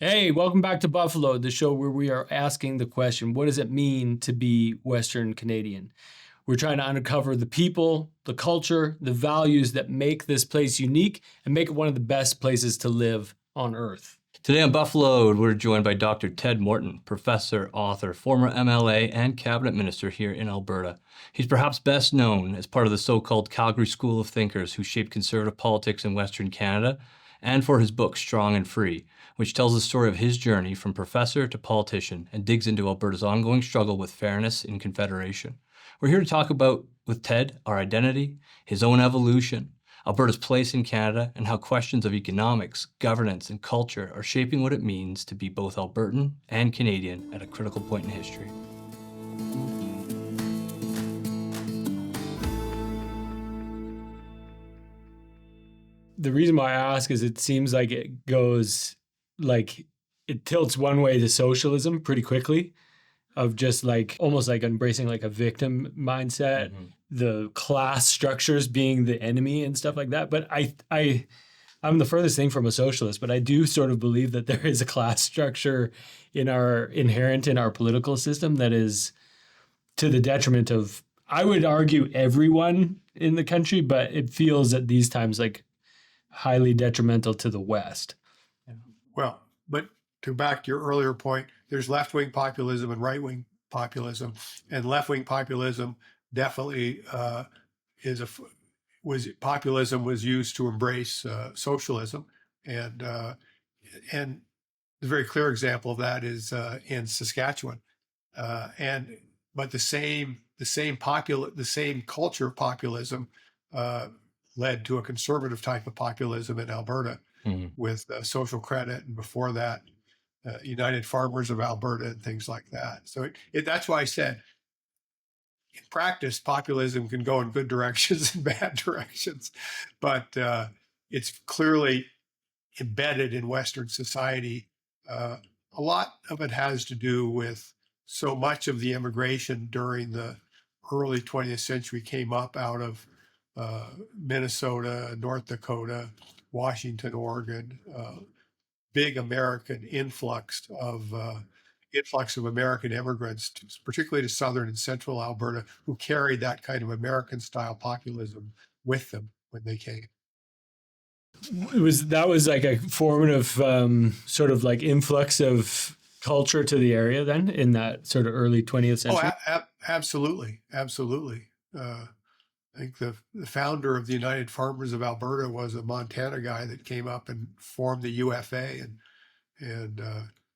Hey, welcome back to Buffalo, the show where we are asking the question, what does it mean to be Western Canadian? We're trying to uncover the people, the culture, the values that make this place unique and make it one of the best places to live on Earth. Today on Buffalo, we're joined by Dr. Ted Morton, professor, author, former MLA, and cabinet minister here in Alberta. He's perhaps best known as part of the so-called Calgary School of Thinkers who shaped conservative politics in Western Canada, and for his book, Strong and Free, which tells the story of his journey from professor to politician and digs into Alberta's ongoing struggle with fairness in Confederation. We're here to talk about, with Ted, our identity, his own evolution, Alberta's place in Canada, and how questions of economics, governance, and culture are shaping what it means to be both Albertan and Canadian at a critical point in history. The reason why I ask is it seems like it goes like it tilts one way to socialism pretty quickly, of just like almost like embracing like a victim mindset, the class structures being the enemy and stuff like that. But I'm the furthest thing from a socialist, but I do sort of believe that there is a class structure inherent in our political system that is to the detriment of, I would argue, everyone in the country, but it feels at these times like highly detrimental to the West. Well, but to back to your earlier point, there's left-wing populism and right-wing populism, and left-wing populism definitely populism was used to embrace socialism, and the very clear example of that is in Saskatchewan, but the same culture of populism led to a conservative type of populism in Alberta with social credit, and before that, United Farmers of Alberta and things like that. So that's why I said, in practice, populism can go in good directions and bad directions, but it's clearly embedded in Western society. A lot of it has to do with so much of the immigration during the early 20th century came up out of Minnesota, North Dakota, Washington, Oregon, big American influx of American immigrants, particularly to southern and central Alberta, who carried that kind of American-style populism with them when they came. That was like a formative sort of like influx of culture to the area then in that sort of early 20th century? Absolutely. I think the founder of the United Farmers of Alberta was a Montana guy that came up and formed the UFA, and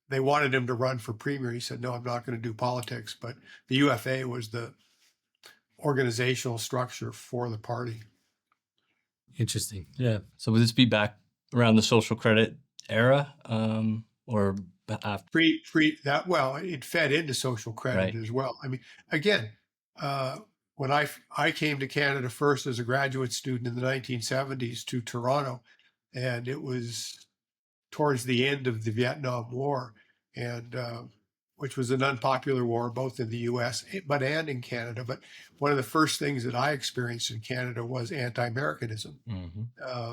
they wanted him to run for premier. He said, "No, I'm not going to do politics." But the UFA was the organizational structure for the party. Interesting. Yeah. So would this be back around the social credit era, or after? Well, it fed into social credit as well. I mean, again, when I came to Canada first as a graduate student in the 1970s to Toronto, and it was towards the end of the Vietnam War, and which was an unpopular war both in the U.S. And in Canada. But one of the first things that I experienced in Canada was anti-Americanism, and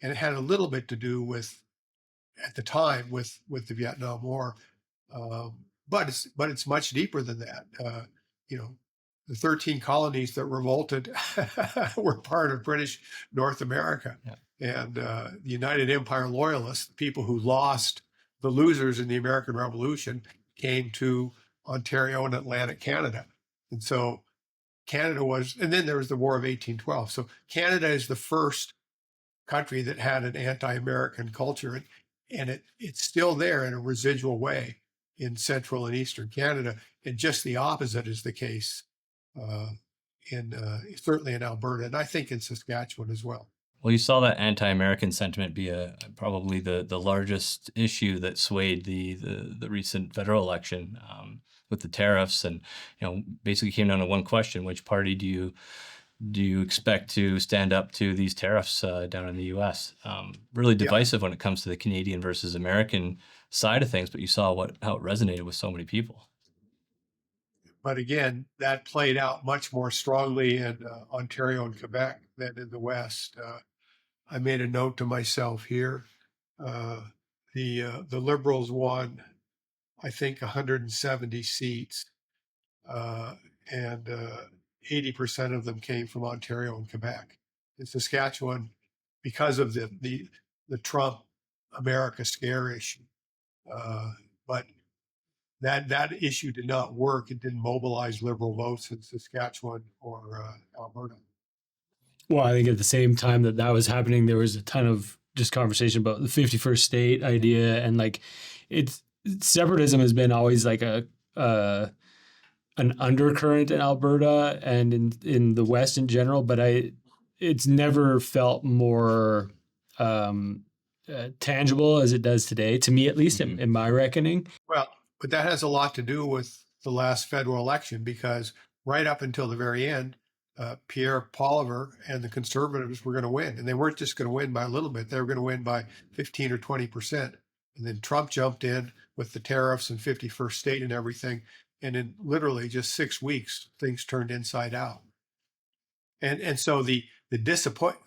it had a little bit to do with, at the time, with the Vietnam War, but it's much deeper than that. The 13 colonies that revolted were part of British North America. Yeah. And the United Empire Loyalists, the people who lost, the losers in the American Revolution, came to Ontario and Atlantic Canada. And so Canada was, and then there was the War of 1812. So Canada is the first country that had an anti-American culture, and it's still there in a residual way in central and eastern Canada. And just the opposite is the case certainly in Alberta, and I think in Saskatchewan as well. Well, you saw that anti-American sentiment be probably the largest issue that swayed the recent federal election with the tariffs, and basically came down to one question: which party do you expect to stand up to these tariffs down in the U.S.? Really divisive when it comes to the Canadian versus American side of things, but you saw how it resonated with so many people. But again, that played out much more strongly in Ontario and Quebec than in the West. I made a note to myself here. the Liberals won, I think, 170 seats, uh, and 80% of them came from Ontario and Quebec. In Saskatchewan, because of the Trump America scare issue, but that issue did not work. It didn't mobilize Liberal votes in Saskatchewan or Alberta. Well, I think at the same time that that was happening, there was a ton of just conversation about the 51st state idea, and like it's separatism has been always like a an undercurrent in Alberta and in the West in general, but it's never felt more tangible as it does today, to me at least, in my reckoning. Well, but that has a lot to do with the last federal election, because right up until the very end, Pierre Poilievre and the Conservatives were going to win, and they weren't just going to win by a little bit; they were going to win by 15 or 20%. And then Trump jumped in with the tariffs and 51st state and everything, and in literally just 6 weeks, things turned inside out. And so the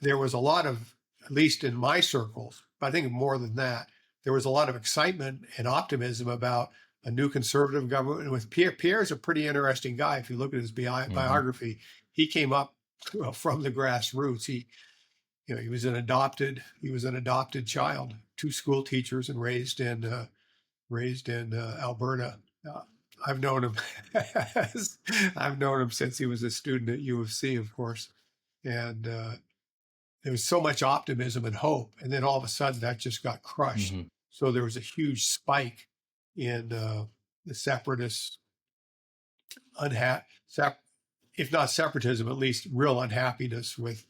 there was a lot of, at least in my circles, but I think more than that, there was a lot of excitement and optimism about a new conservative government. And with Pierre's a pretty interesting guy. If you look at his biography, he came up from the grassroots. He was an adopted child, 2 school teachers, and raised in Alberta. I've known him. I've known him since he was a student at U of C, of course, and there was so much optimism and hope, and then all of a sudden that just got crushed. So there was a huge spike in the separatist if not separatism, at least real unhappiness with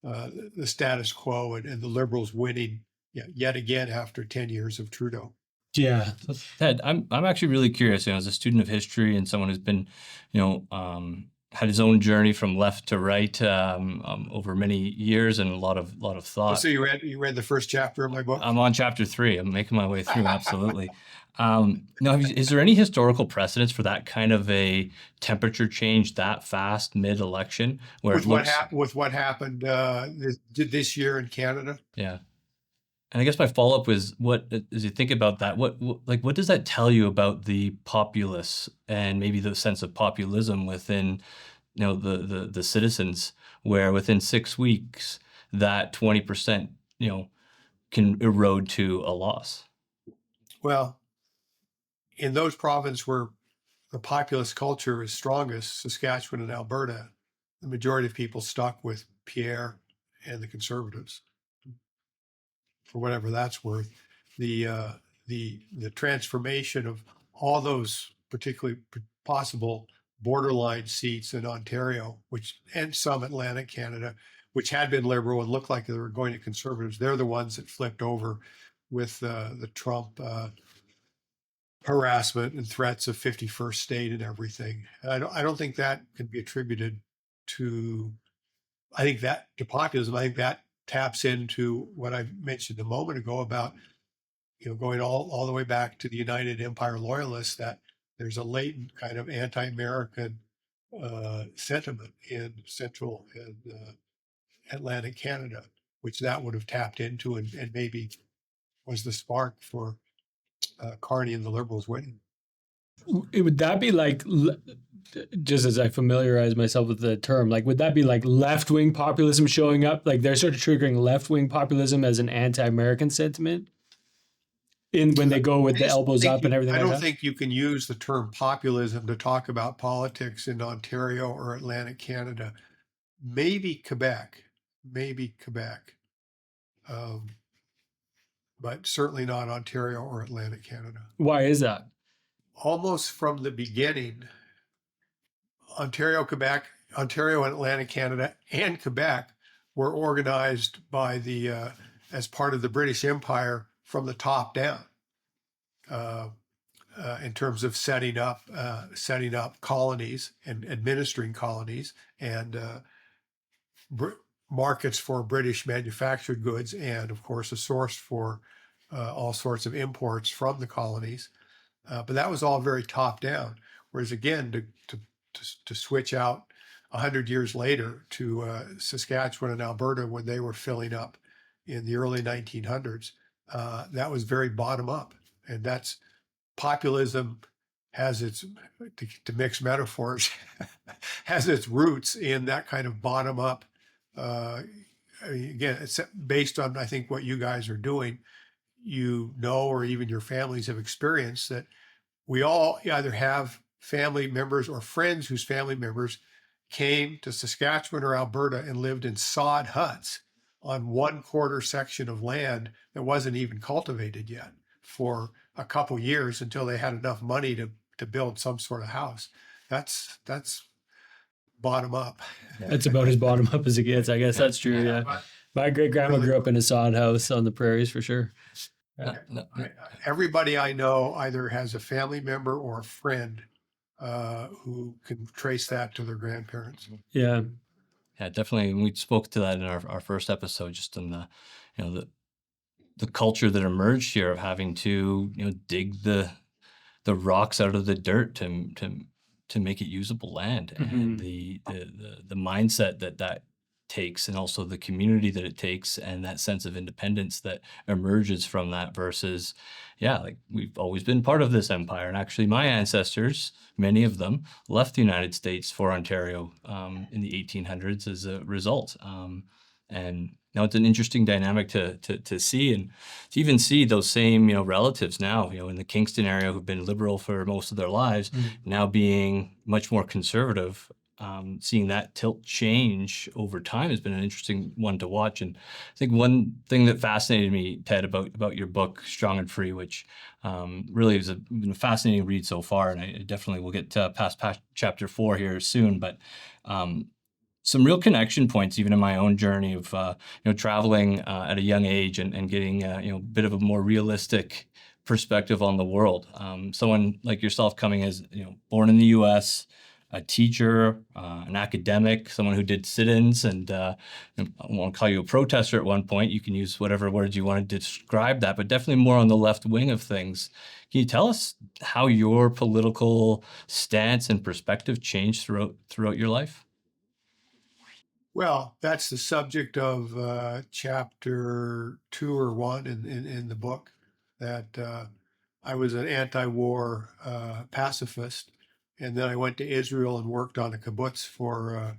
the status quo and the Liberals winning yet again after 10 years of Trudeau. Yeah. So Ted, I'm actually really curious, as a student of history and someone who's been, had his own journey from left to right over many years and a lot of thought. So you read the first chapter of my book? I'm on chapter 3. I'm making my way through. Absolutely. Now, is there any historical precedence for that kind of a temperature change that fast mid-election? With what happened this year in Canada? Yeah. And I guess my follow-up is, as you think about that, what does that tell you about the populace and maybe the sense of populism within, the citizens, where within 6 weeks that 20%, can erode to a loss? Well, in those provinces where the populist culture is strongest, Saskatchewan and Alberta, the majority of people stuck with Pierre and the Conservatives, for whatever that's worth. The transformation of all those particularly possible borderline seats in Ontario, and some Atlantic Canada, which had been Liberal and looked like they were going to Conservatives, they're the ones that flipped over with the Trump harassment and threats of 51st state and everything. And I don't think that can be attributed to populism. I think that taps into what I mentioned a moment ago about, going all the way back to the United Empire Loyalists, that there's a latent kind of anti-American sentiment in Central and Atlantic Canada, which that would have tapped into and maybe was the spark for Carney and the Liberals winning. Would that be like, just as I familiarize myself with the term, like, would that be like left-wing populism showing up? Like they're sort of triggering left-wing populism as an anti-American sentiment when they go with the elbows up and everything like that? I don't think you can use the term populism to talk about politics in Ontario or Atlantic Canada. Maybe Quebec, but certainly not Ontario or Atlantic Canada. Why is that? Almost from the beginning, Ontario and Atlantic Canada and Quebec were organized by as part of the British Empire from the top down, in terms of setting up colonies and administering colonies and markets for British manufactured goods, and of course a source for all sorts of imports from the colonies. But that was all very top down. Whereas again, to switch out 100 years later to Saskatchewan and Alberta, when they were filling up in the early 1900s, that was very bottom up. And that's populism has its, to mix metaphors, has its roots in that kind of bottom up. Again, it's based on, I think, what you guys are doing. Or even your families have experienced that we all either have family members or friends whose family members came to Saskatchewan or Alberta and lived in sod huts on 1/4 section of land that wasn't even cultivated yet for a couple years until they had enough money to build some sort of house. That's bottom up. That's about as bottom up as it gets. I guess that's true. Yeah. My great grandma grew up in a sod house on the prairies for sure. Everybody I know either has a family member or a friend who can trace that to their grandparents. Yeah. Yeah, definitely. We spoke to that in our first episode, just on the culture that emerged here of having to dig the rocks out of the dirt to make it usable land, and the mindset that takes, and also the community that it takes, and that sense of independence that emerges from that versus, like we've always been part of this empire. And actually my ancestors, many of them, left the United States for Ontario in the 1800s as a result. And now it's an interesting dynamic to see, and to even see those same relatives now in the Kingston area who've been liberal for most of their lives now being much more conservative. Seeing that tilt change over time has been an interesting one to watch. And I think one thing that fascinated me, Ted, about your book, Strong and Free, which really has been a fascinating read so far, and I definitely will get past chapter 4 here soon, but some real connection points, even in my own journey of traveling at a young age and getting a bit of a more realistic perspective on the world. Someone like yourself coming as born in the U.S., a teacher, an academic, someone who did sit-ins, and I won't call you a protester at one point. You can use whatever words you want to describe that, but definitely more on the left wing of things. Can you tell us how your political stance and perspective changed throughout your life? Well, that's the subject of chapter 2 or 1 in the book, that I was an anti-war pacifist, and then I went to Israel and worked on a kibbutz for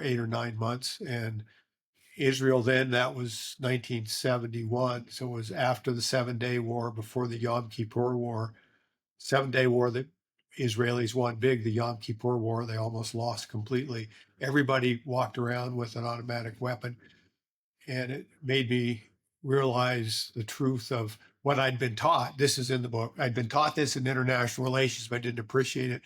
8 or 9 months. And Israel then, that was 1971, so it was after the 7-Day War, before the Yom Kippur War. 7-Day War, the Israelis won big. The Yom Kippur War, they almost lost completely. Everybody walked around with an automatic weapon, and it made me realize the truth of what I'd been taught. This is in the book. I'd been taught this in international relations, but I didn't appreciate it.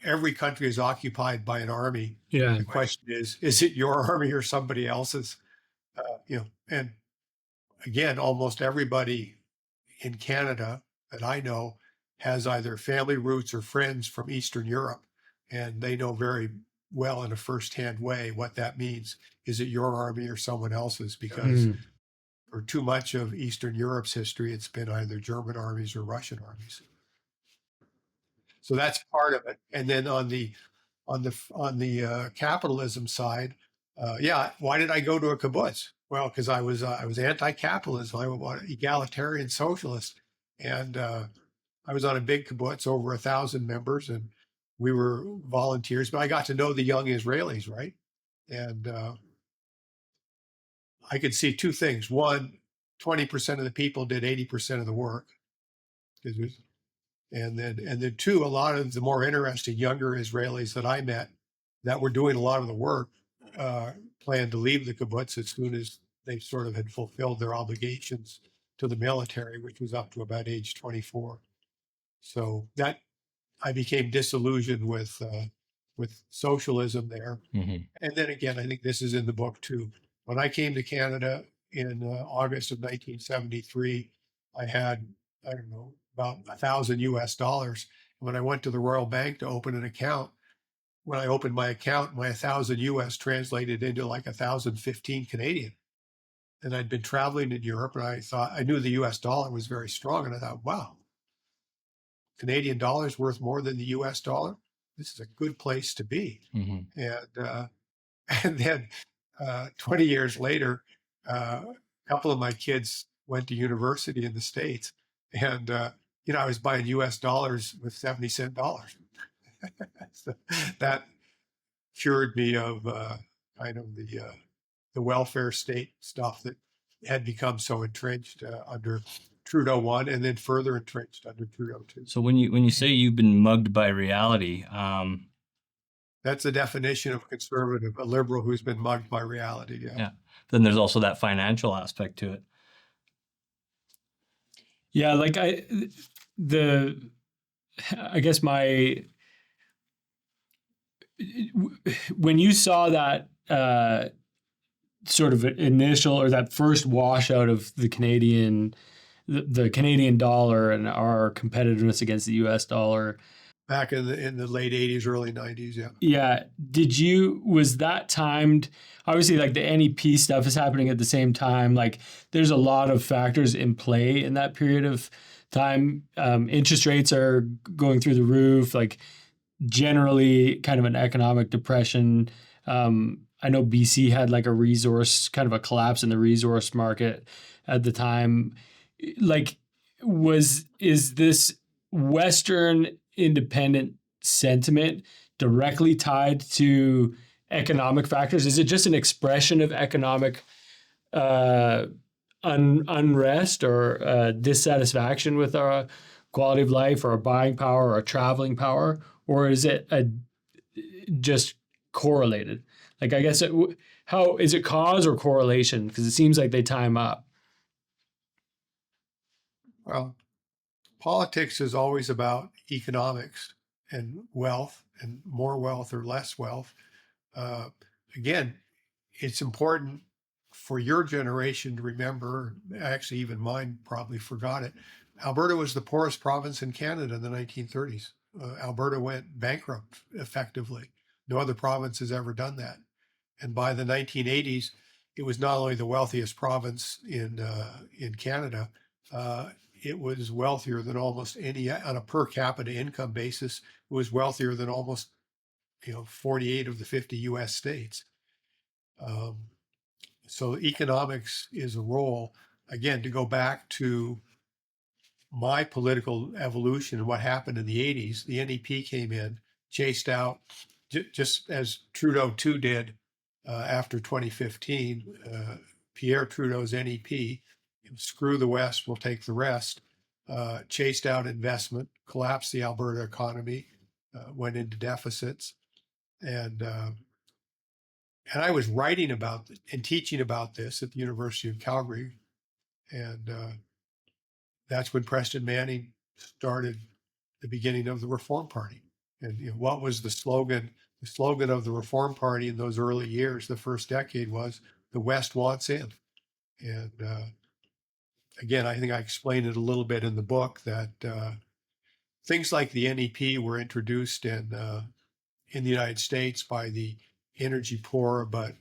Every country is occupied by an army. Yeah. The question is it your army or somebody else's? And again, almost everybody in Canada that I know has either family roots or friends from Eastern Europe, and they know very well in a firsthand way what that means. Is it your army or someone else's? Because for too much of Eastern Europe's history, it's been either German armies or Russian armies. So that's part of it. And then on the capitalism side, why did I go to a kibbutz? Well, because I was anti-capitalism. I was egalitarian socialist, and I was on a big kibbutz, over 1,000 members, and we were volunteers. But I got to know the young Israelis, right? And I could see two things. One, 20% of the people did 80% of the work. And then two, a lot of the more interesting younger Israelis that I met that were doing a lot of the work planned to leave the kibbutz as soon as they sort of had fulfilled their obligations to the military, which was up to about age 24. So that I became disillusioned with socialism there. And then again, I think this is in the book too. When I came to Canada in August of 1973, I had, I don't know, about $1,000 US. When I went to the Royal Bank to open an account, when I opened my account, my 1,000 US translated into like 1,015 Canadian. And I'd been traveling in Europe, and I thought, I knew the US dollar was very strong, and I thought, wow, Canadian dollar is worth more than the US dollar. This is a good place to be. And then 20 years later, a couple of my kids went to university in the States. And, I was buying US dollars with 70-cent dollars. So that cured me of kind of the welfare state stuff that had become so entrenched under Trudeau 1 and then further entrenched under Trudeau 2. So when you say you've been mugged by reality, that's the definition of a conservative, a liberal who's been mugged by reality. yeah, then there's also that financial aspect to it. Yeah, like I guess when you saw that sort of initial or that first washout of the Canadian dollar and our competitiveness against the US dollar back in the late 80s, early 90s, yeah. Yeah, was that timed? Obviously, like the NEP stuff is happening at the same time. Like there's a lot of factors in play in that period of time. Interest rates are going through the roof, like generally kind of an economic depression. I know BC had like kind of a collapse in the resource market at the time. Like, is this Western independent sentiment directly tied to economic factors? Is it just an expression of economic unrest or dissatisfaction with our quality of life or our buying power or our traveling power? Or is it just correlated? Like, I guess, how is it cause or correlation? Because it seems like they time up. Well, politics is always about economics and wealth and more wealth or less wealth. Again, it's important for your generation to remember, actually even mine probably forgot it, Alberta was the poorest province in Canada in the 1930s. Alberta went bankrupt effectively. No other province has ever done that. And by the 1980s, it was not only the wealthiest province in Canada, it was wealthier than almost any, on a per capita income basis, it was wealthier than almost 48 of the 50 US states. So economics is a role. Again, to go back to my political evolution and what happened in the 80s, the NEP came in, chased out, just as Trudeau 2 did after 2015, Pierre Trudeau's NEP, screw the West, we'll take the rest, chased out investment, collapsed the Alberta economy, went into deficits. And I was writing about and teaching about this at the University of Calgary. And that's when Preston Manning started the beginning of the Reform Party. And what was the slogan? The slogan of the Reform Party in those early years, the first decade, was "The West wants in." And again, I think I explained it a little bit in the book that things like the NEP were introduced in the United States by the energy poor but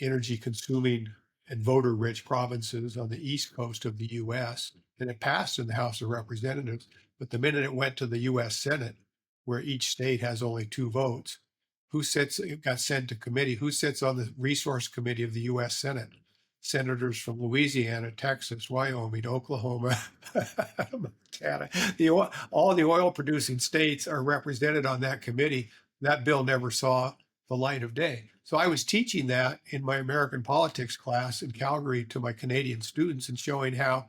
energy consuming and voter rich provinces on the east coast of the U.S. And it passed in the House of Representatives. But the minute it went to the U.S. Senate, where each state has only 2 votes, it got sent to committee. Who sits on the Resource Committee of the U.S. Senate? Senators from Louisiana, Texas, Wyoming, Oklahoma, Montana. All the oil producing states are represented on that committee. That bill never saw the light of day. So I was teaching that in my American politics class in Calgary to my Canadian students and showing how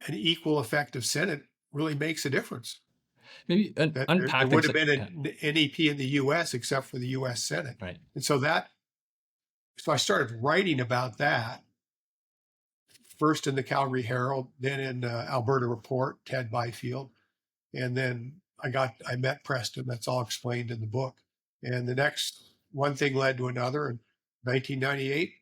an equal effective Senate really makes a difference. Maybe unpack. There would have been an NEP in the U.S. except for the U.S. Senate. Right. And so I started writing about that, first in the Calgary Herald, then in Alberta Report, Ted Byfield. And then I met Preston. That's all explained in the book. And the next one thing led to another. In 1998,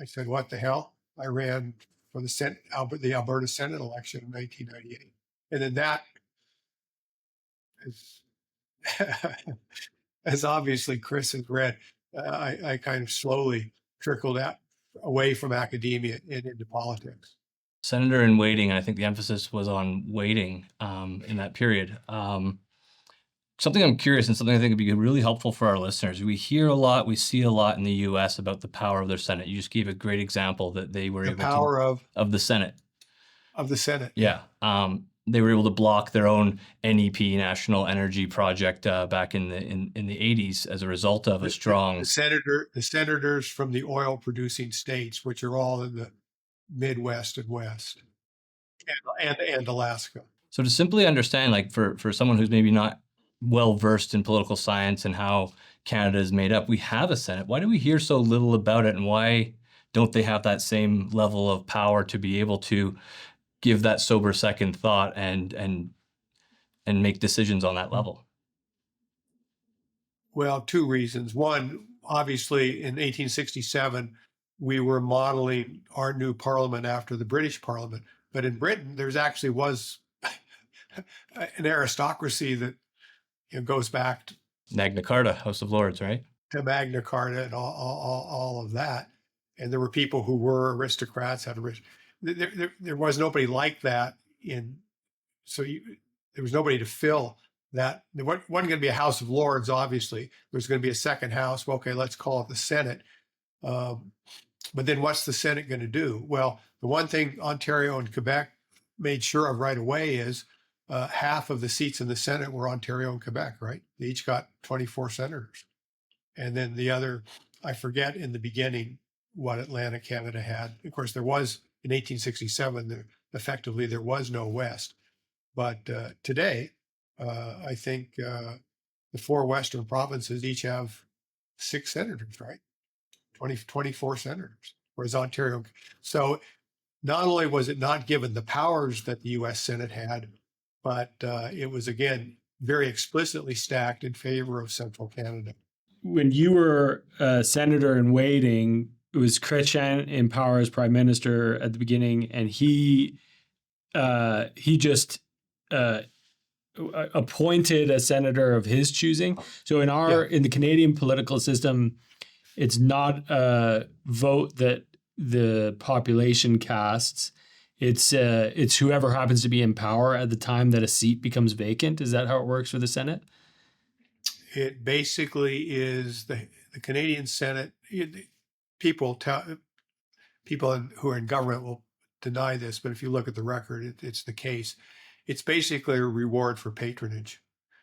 I said, what the hell? I ran for the Alberta Senate election in 1998. And then that is, as obviously Chris has read, I kind of slowly trickled out away from academia and into politics. Senator in waiting, and I think the emphasis was on waiting in that period. Something I'm curious and something I think would be really helpful for our listeners. We hear a lot, we see a lot in the US about the power of their Senate. You just gave a great example that they were The able to, power of the Senate. of the Senate. Yeah. They were able to block their own NEP, National Energy Project, back in the 80s as a result of a strong. The senators from the oil producing states, which are all in the Midwest and West, and Alaska. So to simply understand, like for someone who's maybe not well versed in political science and how Canada is made up, we have a Senate. Why do we hear so little about it, and why don't they have that same level of power to be able to give that sober second thought and make decisions on that level? Well, two reasons. One, obviously, in 1867, we were modeling our new parliament after the British Parliament. But in Britain, there's actually was an aristocracy that goes back to Magna Carta, House of Lords, right? to Magna Carta and all of that. And there were people who were aristocrats, there was nobody like that there was nobody to fill that. There wasn't going to be a House of Lords, obviously. There was going to be a second house. Well, okay, let's call it the Senate. But then what's the Senate going to do? Well, the one thing Ontario and Quebec made sure of right away is half of the seats in the Senate were Ontario and Quebec, right? They each got 24 senators. And then the other, I forget in the beginning what Atlantic Canada had. Of course, there was, in 1867, effectively there was no West. But today, I think the four Western provinces each have 6 senators, right? 24 senators, whereas Ontario. So not only was it not given the powers that the U.S. Senate had, but it was, again, very explicitly stacked in favor of central Canada. When you were a senator in waiting, it was Chrétien in power as prime minister at the beginning, and he just appointed a senator of his choosing. So in the Canadian political system, it's not a vote that the population casts. It's whoever happens to be in power at the time that a seat becomes vacant. Is that how it works for the Senate? It basically is the Canadian Senate. People who are in government will deny this, but if you look at the record, it's the case. It's basically a reward for patronage.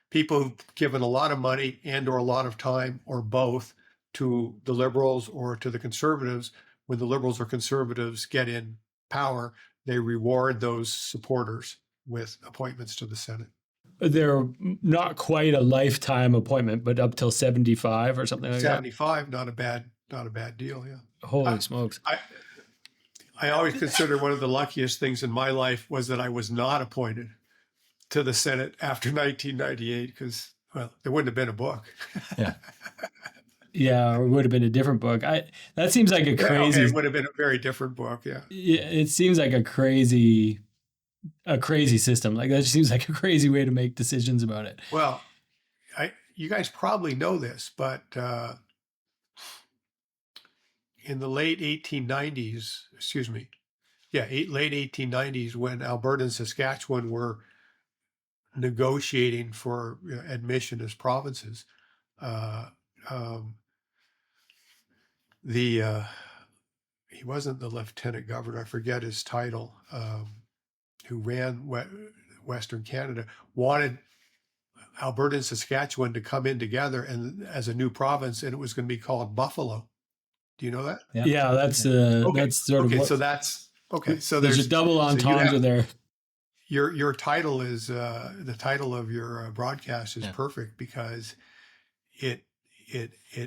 People who've given a lot of money and or a lot of time or both to the Liberals or to the Conservatives. When the Liberals or Conservatives get in power, they reward those supporters with appointments to the Senate. They're not quite a lifetime appointment, but up till 75 or something like 75, not a bad deal. Yeah. Holy smokes. I always consider one of the luckiest things in my life was that I was not appointed to the Senate after 1998 because, well, there wouldn't have been a book. Yeah. Yeah, or it would have been a different book. That seems like a crazy. It would have been a very different book. Yeah. It seems like a crazy system. Like that just seems like a crazy way to make decisions about it. Well, you guys probably know this, but in the late 1890s, late 1890s, when Alberta and Saskatchewan were negotiating for admission as provinces, he wasn't the lieutenant governor, I forget his title, who ran Western Canada, wanted Alberta and Saskatchewan to come in together and as a new province, and it was going to be called Buffalo. Do you know that? Yeah, that's sort of okay. So that's okay. So there's a double entendre there. Your title is the title of your broadcast is perfect because it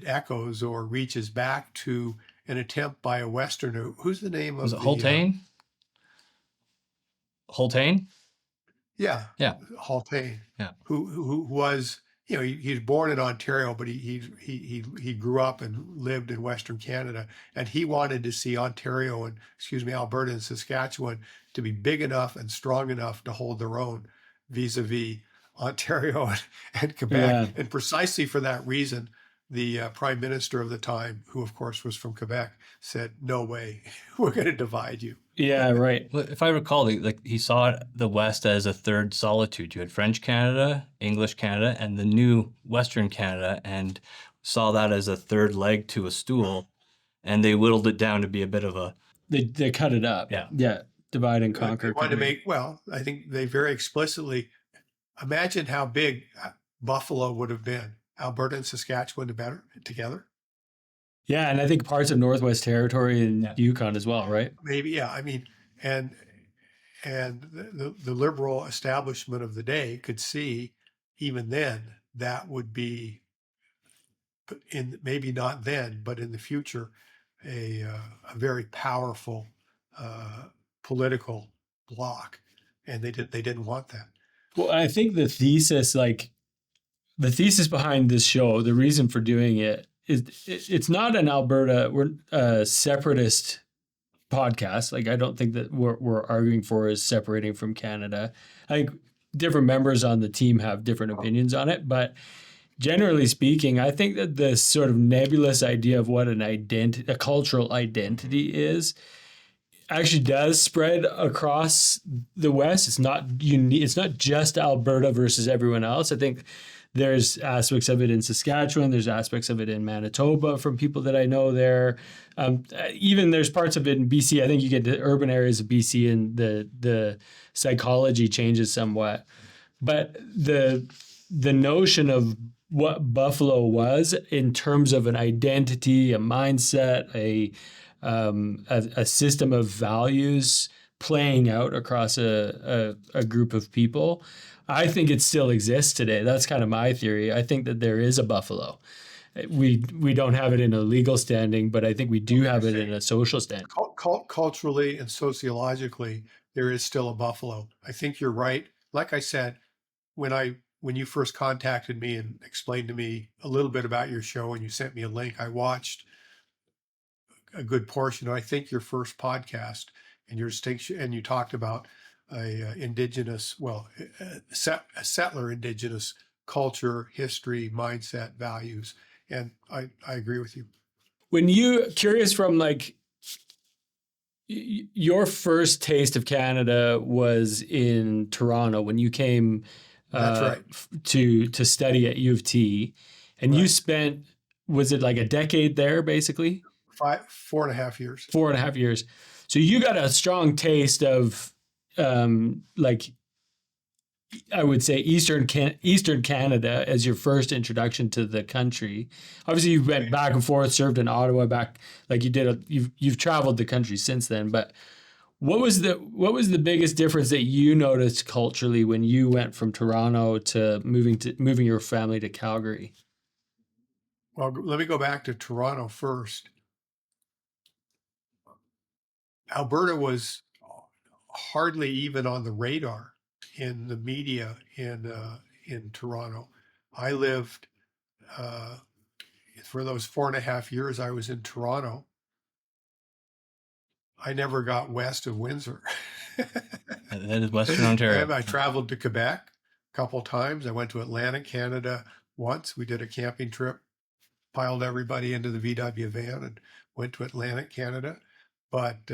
echoes or reaches back to an attempt by a Westerner. Who's the name of? Was it Haultain? Haultain? Yeah. Haultain. Yeah. Who was, he was born in Ontario, but he grew up and lived in Western Canada, and he wanted to see Alberta and Saskatchewan to be big enough and strong enough to hold their own vis-a-vis Ontario and Quebec. Yeah. And precisely for that reason, the prime minister of the time, who of course was from Quebec, said, "No way, we're going to divide you." Yeah, right. Well, if I recall, he saw the West as a third solitude. You had French Canada, English Canada, and the new Western Canada, and saw that as a third leg to a stool. And they whittled it down to be a bit of a They cut it up. Yeah. Yeah. Divide and They conquer. wanted to make, well, I think they very explicitly imagine how big Buffalo would have been. Alberta and Saskatchewan together. Yeah, and I think parts of Northwest Territory and Yeah. Yukon as well, right? Maybe, yeah. I mean, and the liberal establishment of the day could see even then that would be maybe not then, but in the future, a very powerful political bloc, and they didn't want that. Well, I think the thesis behind this show, the reason for doing it is it's not an Alberta, we're a separatist podcast. Like, I don't think that we're arguing for is separating from Canada. I think different members on the team have different opinions on it, but generally speaking, I think that this sort of nebulous idea of what a cultural identity is actually does spread across the West. It's not unique. It's not just Alberta versus everyone else. I think there's aspects of it in Saskatchewan. There's aspects of it in Manitoba from people that I know there. Even there's parts of it in BC. I think you get to urban areas of BC and the psychology changes somewhat. But the notion of what Buffalo was in terms of an identity, a mindset, a system of values playing out across a group of people, I think it still exists today. That's kind of my theory. I think that there is a Buffalo. We don't have it in a legal standing, but I think we do have it in a social standing. Culturally and sociologically, there is still a Buffalo. I think you're right. Like I said, when you first contacted me and explained to me a little bit about your show and you sent me a link, I watched a good portion. I think your first podcast and your distinction, and you talked about a settler indigenous culture, history, mindset, values, and I agree with you. When curious from like your first taste of Canada was in Toronto when you came That's right. to study at U of T, and you spent, was it like a decade there basically? 4.5 years. 4.5 years. So you got a strong taste of like, I would say Eastern Canada as your first introduction to the country. Obviously, you went back and forth, served in Ottawa, like you did. You've traveled the country since then. But what was the biggest difference that you noticed culturally when you went from Toronto to moving your family to Calgary? Well, let me go back to Toronto first. Alberta was hardly even on the radar in the media in Toronto. I lived for those 4.5 years I was in Toronto. I never got west of Windsor. That is Western Ontario. I traveled to Quebec a couple times. I went to Atlantic Canada once. We did a camping trip, piled everybody into the VW van and went to Atlantic Canada. But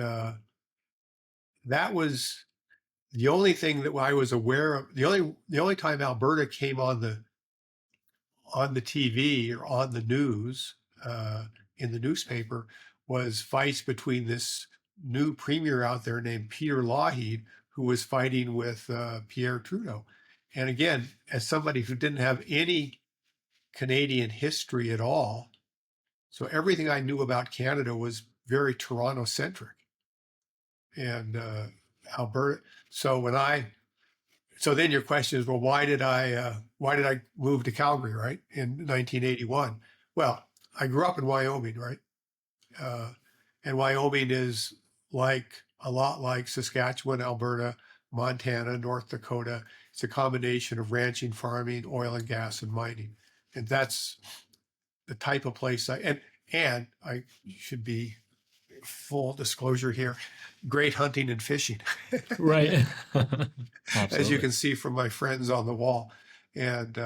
that was the only thing that I was aware of. The only time Alberta came on the TV or on the news in the newspaper was fights between this new premier out there named Peter Lougheed, who was fighting with Pierre Trudeau. And again, as somebody who didn't have any Canadian history at all, so everything I knew about Canada was very Toronto centric. And Alberta. So then your question is, well, why did I move to Calgary, right, in 1981? Well, I grew up in Wyoming, right, and Wyoming is a lot like Saskatchewan, Alberta, Montana, North Dakota. It's a combination of ranching, farming, oil and gas, and mining, and that's the type of place and I should be full disclosure here, great hunting and fishing. Right. As you can see from my friends on the wall. And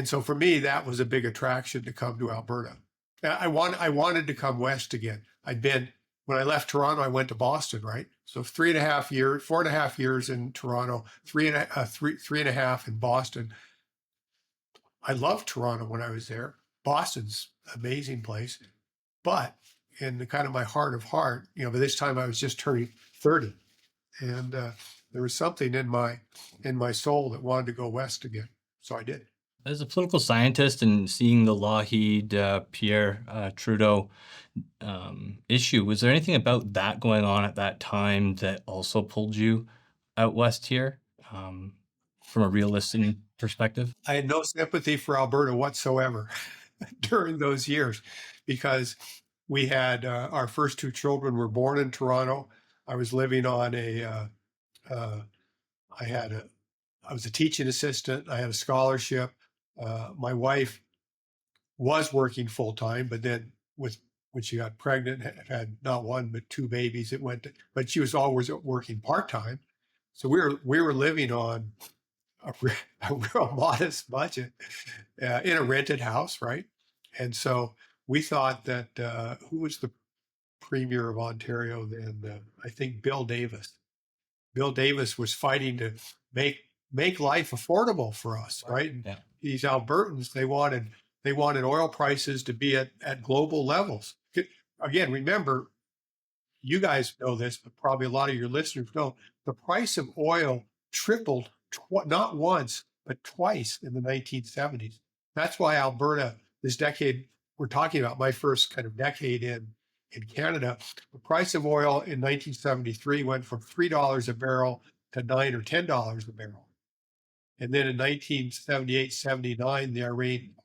so for me, that was a big attraction to come to Alberta. I wanted to come west again. When I left Toronto, I went to Boston, right? So 4.5 years in Toronto, three and a half in Boston. I loved Toronto when I was there. Boston's an amazing place, but in the kind of my heart of heart, by this time I was just turning 30, and there was something in my soul that wanted to go west again. So I did. As a political scientist and seeing the Lougheed Pierre Trudeau issue, was there anything about that going on at that time that also pulled you out west here from a realistic perspective? I had no sympathy for Alberta whatsoever during those years, because we had our first two children were born in Toronto. I was living on I was a teaching assistant. I had a scholarship. My wife was working full time, but then when she got pregnant, had not one but two babies, but she was always working part time. So we were living on a real modest budget in a rented house, right? And so we thought that who was the premier of Ontario then? I think Bill Davis. Bill Davis was fighting to make life affordable for us, right? And Yeah. these Albertans, they wanted oil prices to be at global levels. Again, remember, you guys know this, but probably a lot of your listeners don't. The price of oil tripled not once, but twice in the 1970s. That's why Alberta, this decade we're talking about, my first kind of decade in Canada, the price of oil in 1973 went from $3 a barrel to $9 or $10 a barrel. And then in 1978, 79, the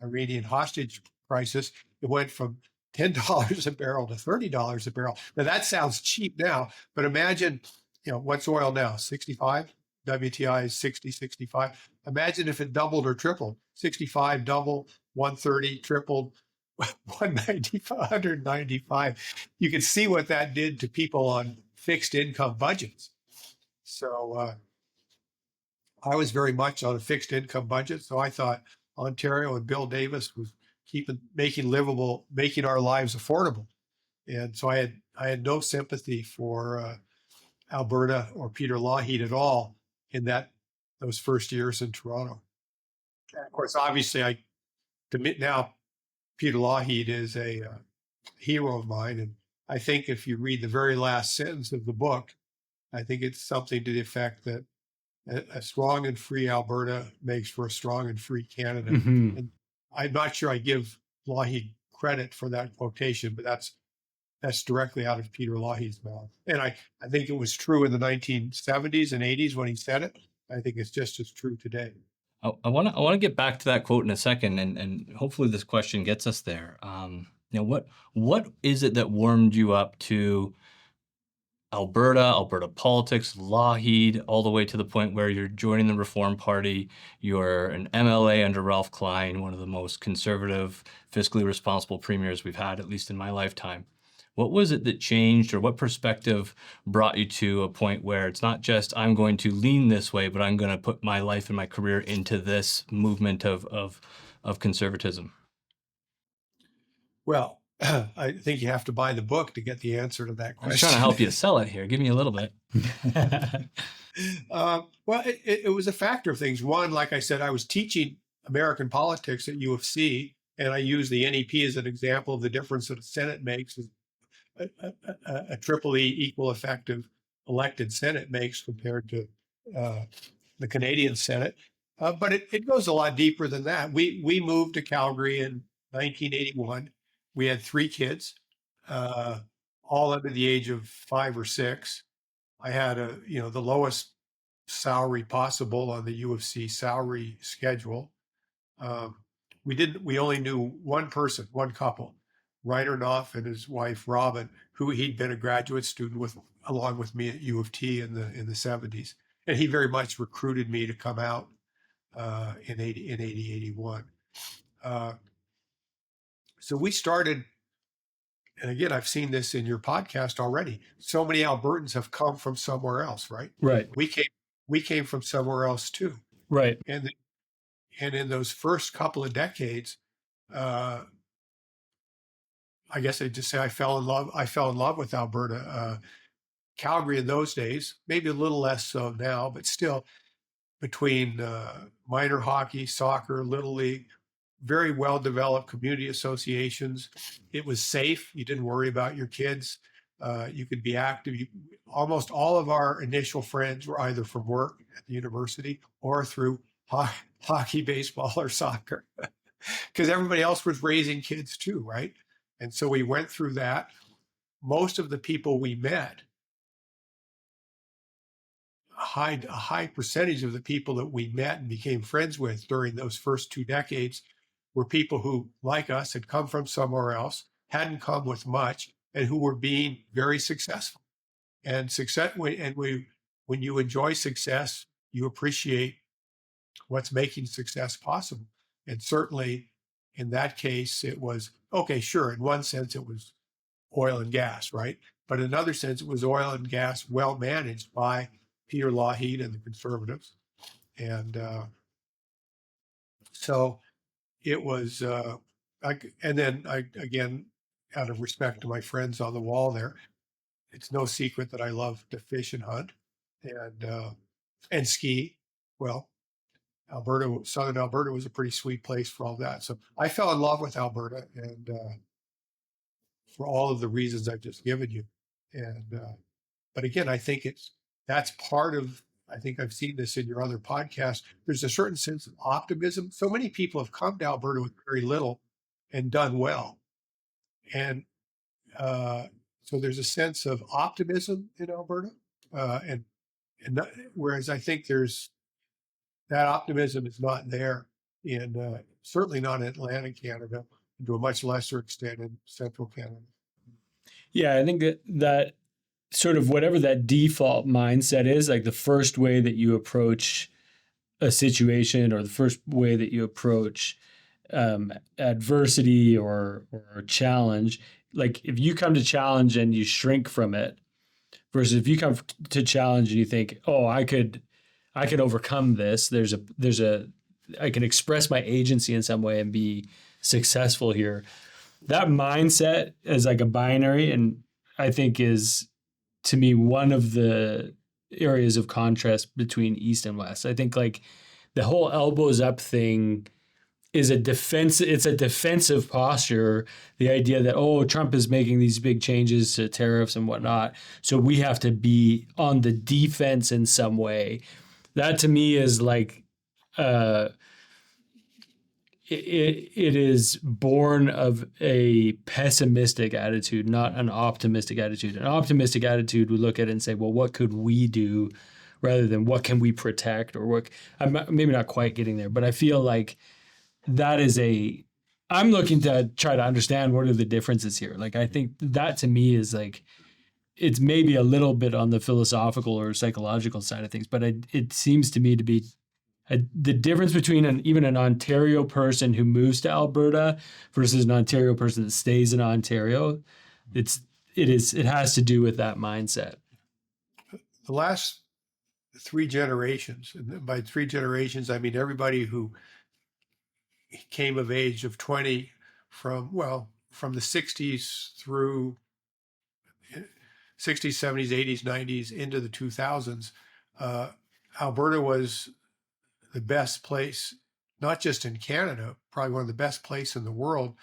Iranian hostage crisis, it went from $10 a barrel to $30 a barrel. Now that sounds cheap now, but imagine, what's oil now? 65? WTI is 60, 65. Imagine if it doubled or tripled. 65 double, 130 tripled, 195. You can see what that did to people on fixed income budgets. So I was very much on a fixed income budget. So I thought Ontario and Bill Davis was making our lives affordable. And so I had no sympathy for Alberta or Peter Lougheed at all in those first years in Toronto. And of course, obviously, now Peter Lougheed is a hero of mine. And I think if you read the very last sentence of the book, I think it's something to the effect that a strong and free Alberta makes for a strong and free Canada. Mm-hmm. And I'm not sure I give Lougheed credit for that quotation, but that's directly out of Peter Lougheed's mouth. And I think it was true in the 1970s and 80s when he said it. I think it's just as true today. I want to get back to that quote in a second, and hopefully this question gets us there. What is it that warmed you up to Alberta politics, Lougheed, all the way to the point where you're joining the Reform Party, you're an MLA under Ralph Klein, one of the most conservative, fiscally responsible premiers we've had, at least in my lifetime. What was it that changed, or what perspective brought you to a point where it's not just I'm going to lean this way, but I'm going to put my life and my career into this movement of conservatism? Well, I think you have to buy the book to get the answer to that question. I'm just trying to help you sell it here. Give me a little bit. Well, it was a factor of things. One, like I said, I was teaching American politics at U of C, and I use the NEP as an example of the difference that a Senate makes, a triple E equal effective elected Senate makes compared to the Canadian Senate. But it goes a lot deeper than that. We moved to Calgary in 1981. We had 3 kids, all under the age of 5 or 6. I had the lowest salary possible on the U of C salary schedule. We only knew one person, one couple, Reiner Knopf and his wife Robin, who he'd been a graduate student with, along with me at U of T in the 70s, and he very much recruited me to come out in 81. So we started, and again, I've seen this in your podcast already. So many Albertans have come from somewhere else, right? Right. We came from somewhere else too. Right. And in those first couple of decades, I guess I'd just say I fell in love with Alberta. Calgary in those days, maybe a little less so now, but still between minor hockey, soccer, Little League, very well developed community associations. It was safe. You didn't worry about your kids. You could be active. Almost all of our initial friends were either from work at the university or through hockey, baseball, or soccer, because everybody else was raising kids too, right? And so we went through that. Most of the people we met, a high percentage of the people that we met and became friends with during those first 2 decades were people who, like us, had come from somewhere else, hadn't come with much, and who were being very successful. And when you enjoy success, you appreciate what's making success possible. And certainly in that case, it was, okay, sure, in one sense, it was oil and gas, right? But in another sense, it was oil and gas well managed by Peter Lougheed and the Conservatives. And so it was, again, out of respect to my friends on the wall there, it's no secret that I love to fish and hunt and ski. Well, Southern Alberta was a pretty sweet place for all that. So I fell in love with Alberta, and for all of the reasons I've just given you. And but again, I think that's part of. I think I've seen this in your other podcasts. There's a certain sense of optimism. So many people have come to Alberta with very little and done well, and so there's a sense of optimism in Alberta, and not, whereas I think there's that optimism is not there in certainly not in Atlantic Canada, and to a much lesser extent in Central Canada. Yeah, I think that sort of whatever that default mindset is, like the first way that you approach a situation or the first way that you approach adversity or challenge, like if you come to challenge and you shrink from it versus if you come to challenge and you think, oh, I could overcome this. I can express my agency in some way and be successful here. That mindset is like a binary, and I think is, to me, one of the areas of contrast between East and West. I think like the whole elbows up thing is it's a defensive posture. The idea that, oh, Trump is making these big changes to tariffs and whatnot, so we have to be on the defense in some way. That to me is like, it is born of a pessimistic attitude, not an optimistic attitude. An optimistic attitude would look at it and say, well, what could we do rather than what can we protect, or what, I'm maybe not quite getting there, but I feel like that is I'm looking to try to understand what are the differences here. Like, I think that to me is like, it's maybe a little bit on the philosophical or psychological side of things, but it seems to me to be the difference between even an Ontario person who moves to Alberta versus an Ontario person that stays in Ontario. It has to do with that mindset. The last 3 generations, and by 3 generations, I mean everybody who came of age of 20 from the 60s through 60s, 70s, 80s, 90s into the 2000s. Alberta was the best place, not just in Canada, probably one of the best places in the world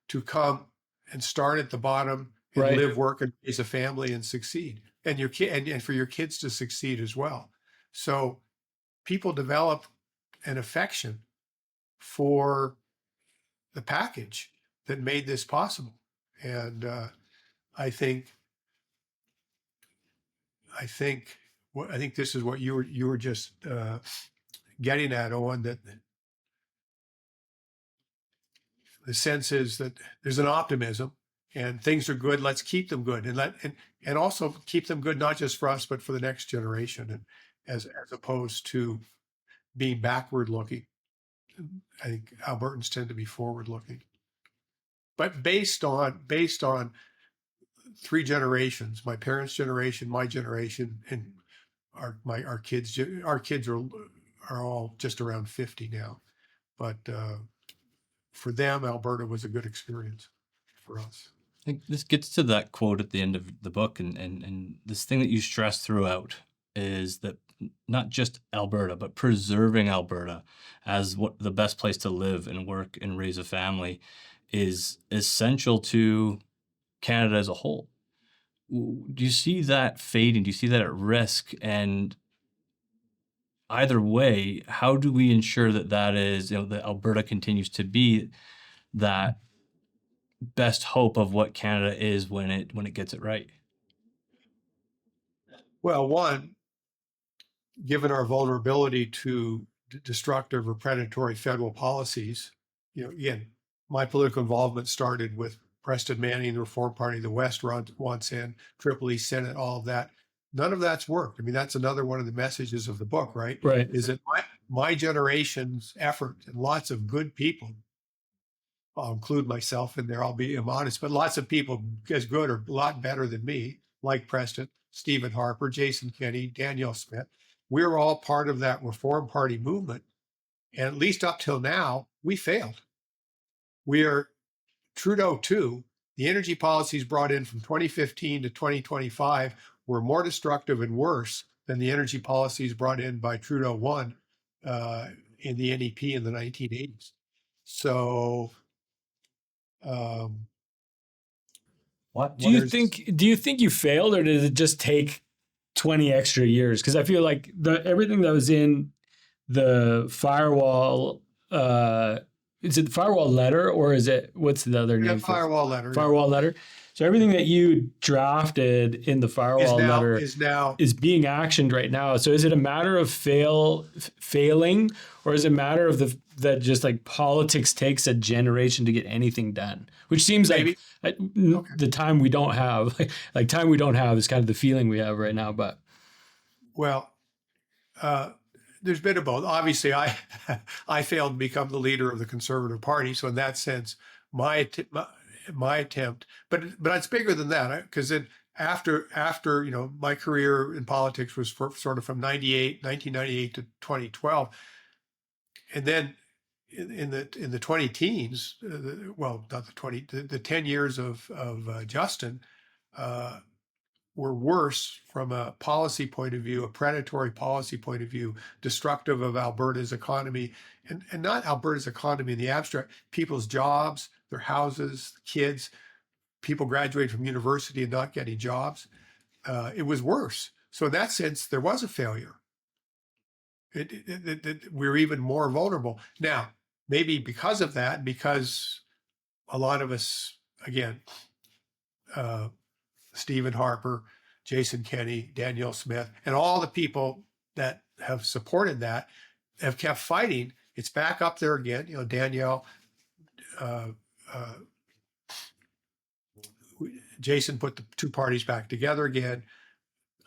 to come and start at the bottom and Right. live, work, and raise a family and succeed, and and for your kids to succeed as well. So people develop an affection for the package that made this possible, and I think this is what you were just getting at, Owen, that the sense is that there's an optimism and things are good. Let's keep them good, and also keep them good, not just for us, but for the next generation, and as opposed to being backward looking. I think Albertans tend to be forward looking, but based on 3 generations, my parents' generation, my generation, and our kids are all just around 50 now. But for them, Alberta was a good experience for us. I think this gets to that quote at the end of the book, and this thing that you stress throughout is that not just Alberta, but preserving Alberta as what the best place to live and work and raise a family is essential to Canada as a whole. Do you see that fading? Do you see that at risk? And either way, how do we ensure that that is, that Alberta continues to be that best hope of what Canada is when it gets it right? Well, one, given our vulnerability to destructive or predatory federal policies, again, my political involvement started with Preston Manning, the Reform Party of the West once in, Triple E Senate, all of that. None of that's worked. I mean, that's another one of the messages of the book, right? Right. Is that my generation's effort and lots of good people, I'll include myself in there, I'll be honest, but lots of people as good or a lot better than me, like Preston, Stephen Harper, Jason Kenney, Danielle Smith. We're all part of that Reform Party movement. And at least up till now, we failed. We are Trudeau 2. The energy policies brought in from 2015 to 2025 were more destructive and worse than the energy policies brought in by Trudeau 1 in the NEP in the 1980s. So, do you think you failed, or did it just take 20 extra years? Because I feel like everything that was in the Firewall, is it the Firewall Letter, or is it, what's the other name? Firewall Letter. Firewall Letter. So everything that you drafted in the Firewall Letter is being actioned right now. So is it a matter of failing, or is it a matter of that just like politics takes a generation to get anything done? Which seems like the time we don't have, like time we don't have is kind of the feeling we have right now. But well, there's been a both. Obviously, I failed to become the leader of the Conservative Party, so in that sense, my attempt, but it's bigger than that, because then after my career in politics was sort of from 1998 to 2012, and then in the 20 teens, not the 20, the 10 years of Justin were worse from a policy point of view, a predatory policy point of view, destructive of Alberta's economy, and not Alberta's economy in the abstract, people's jobs, their houses, kids, people graduating from university and not getting jobs. It was worse. So in that sense, there was a failure. We're even more vulnerable. Now, maybe because of that, because a lot of us, again, Stephen Harper, Jason Kenney, Danielle Smith, and all the people that have supported that have kept fighting. It's back up there again. Danielle, Jason put the two parties back together again.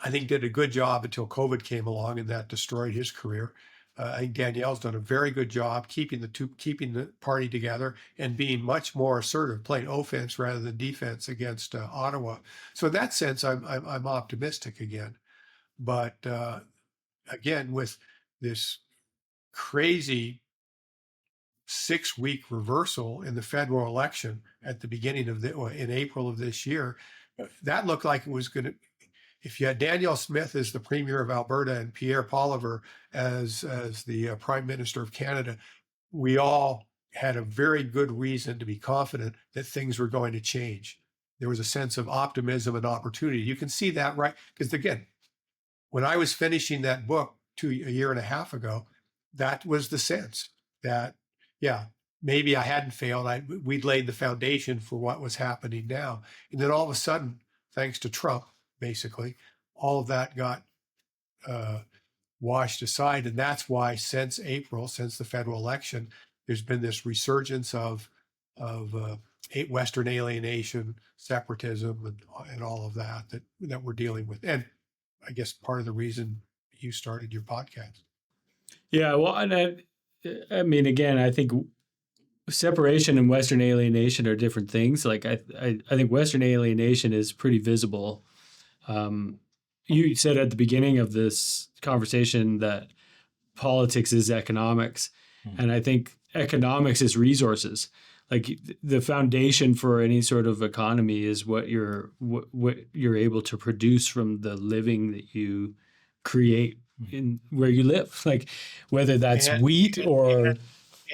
I think did a good job until COVID came along, and that destroyed his career. I think Danielle's done a very good job keeping the party together and being much more assertive, playing offense rather than defense against Ottawa. So in that sense, I'm optimistic again. But again, with this crazy 6-week reversal in the federal election at the beginning of in April of this year, that looked like it was going to. If you had Danielle Smith as the Premier of Alberta and Pierre Poilievre as the Prime Minister of Canada, we all had a very good reason to be confident that things were going to change. There was a sense of optimism and opportunity. You can see that, right? Because again, when I was finishing that book a year and a half ago, that was the sense that, yeah, maybe I hadn't failed. We'd laid the foundation for what was happening now. And then all of a sudden, thanks to Trump, basically, all of that got washed aside. And that's why since April, since the federal election, there's been this resurgence of Western alienation, separatism, and all of that we're dealing with. And I guess part of the reason you started your podcast. Yeah, well, and I mean, again, I think separation and Western alienation are different things. Like I think Western alienation is pretty visible. You said at the beginning of this conversation that politics is economics, and I think economics is resources. like the foundation for any sort of economy is what you're able to produce from the living that you create in where you live, like whether that's and wheat or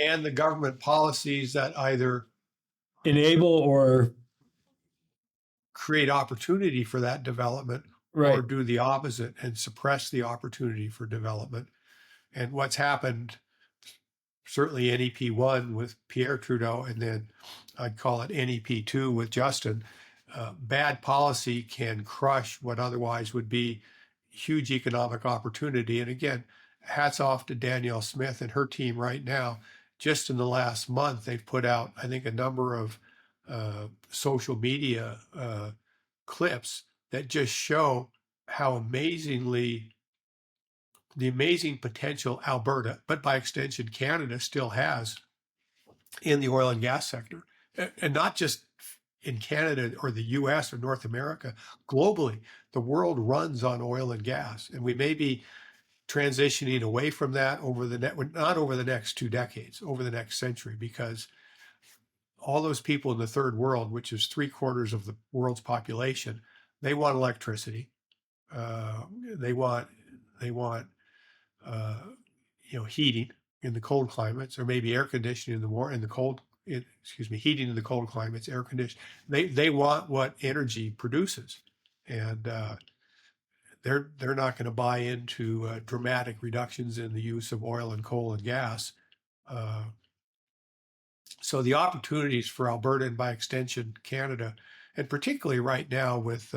and the government policies that either enable or create opportunity for that development or right. do the opposite and suppress the opportunity for development. And what's happened, certainly NEP1 with Pierre Trudeau, and then I'd call it NEP2 with Justin, bad policy can crush what otherwise would be huge economic opportunity. And again, hats off to Danielle Smith and her team right now. Just in the last month, they've put out, I think, a number of social media clips that just show how the amazing potential Alberta, but by extension Canada, still has in the oil and gas sector. And not just in Canada or the US or North America, globally, the world runs on oil and gas. And we may be transitioning away from that not over the next 2 decades, over the next century, because all those people in the third world, which is 3/4 of the world's population, they want electricity. They want uh, heating in the cold climates, or maybe air conditioning in the cold. Heating in the cold climates, air conditioning. They want what energy produces, and they're not going to buy into dramatic reductions in the use of oil and coal and gas. So the opportunities for Alberta and by extension Canada, and particularly right now with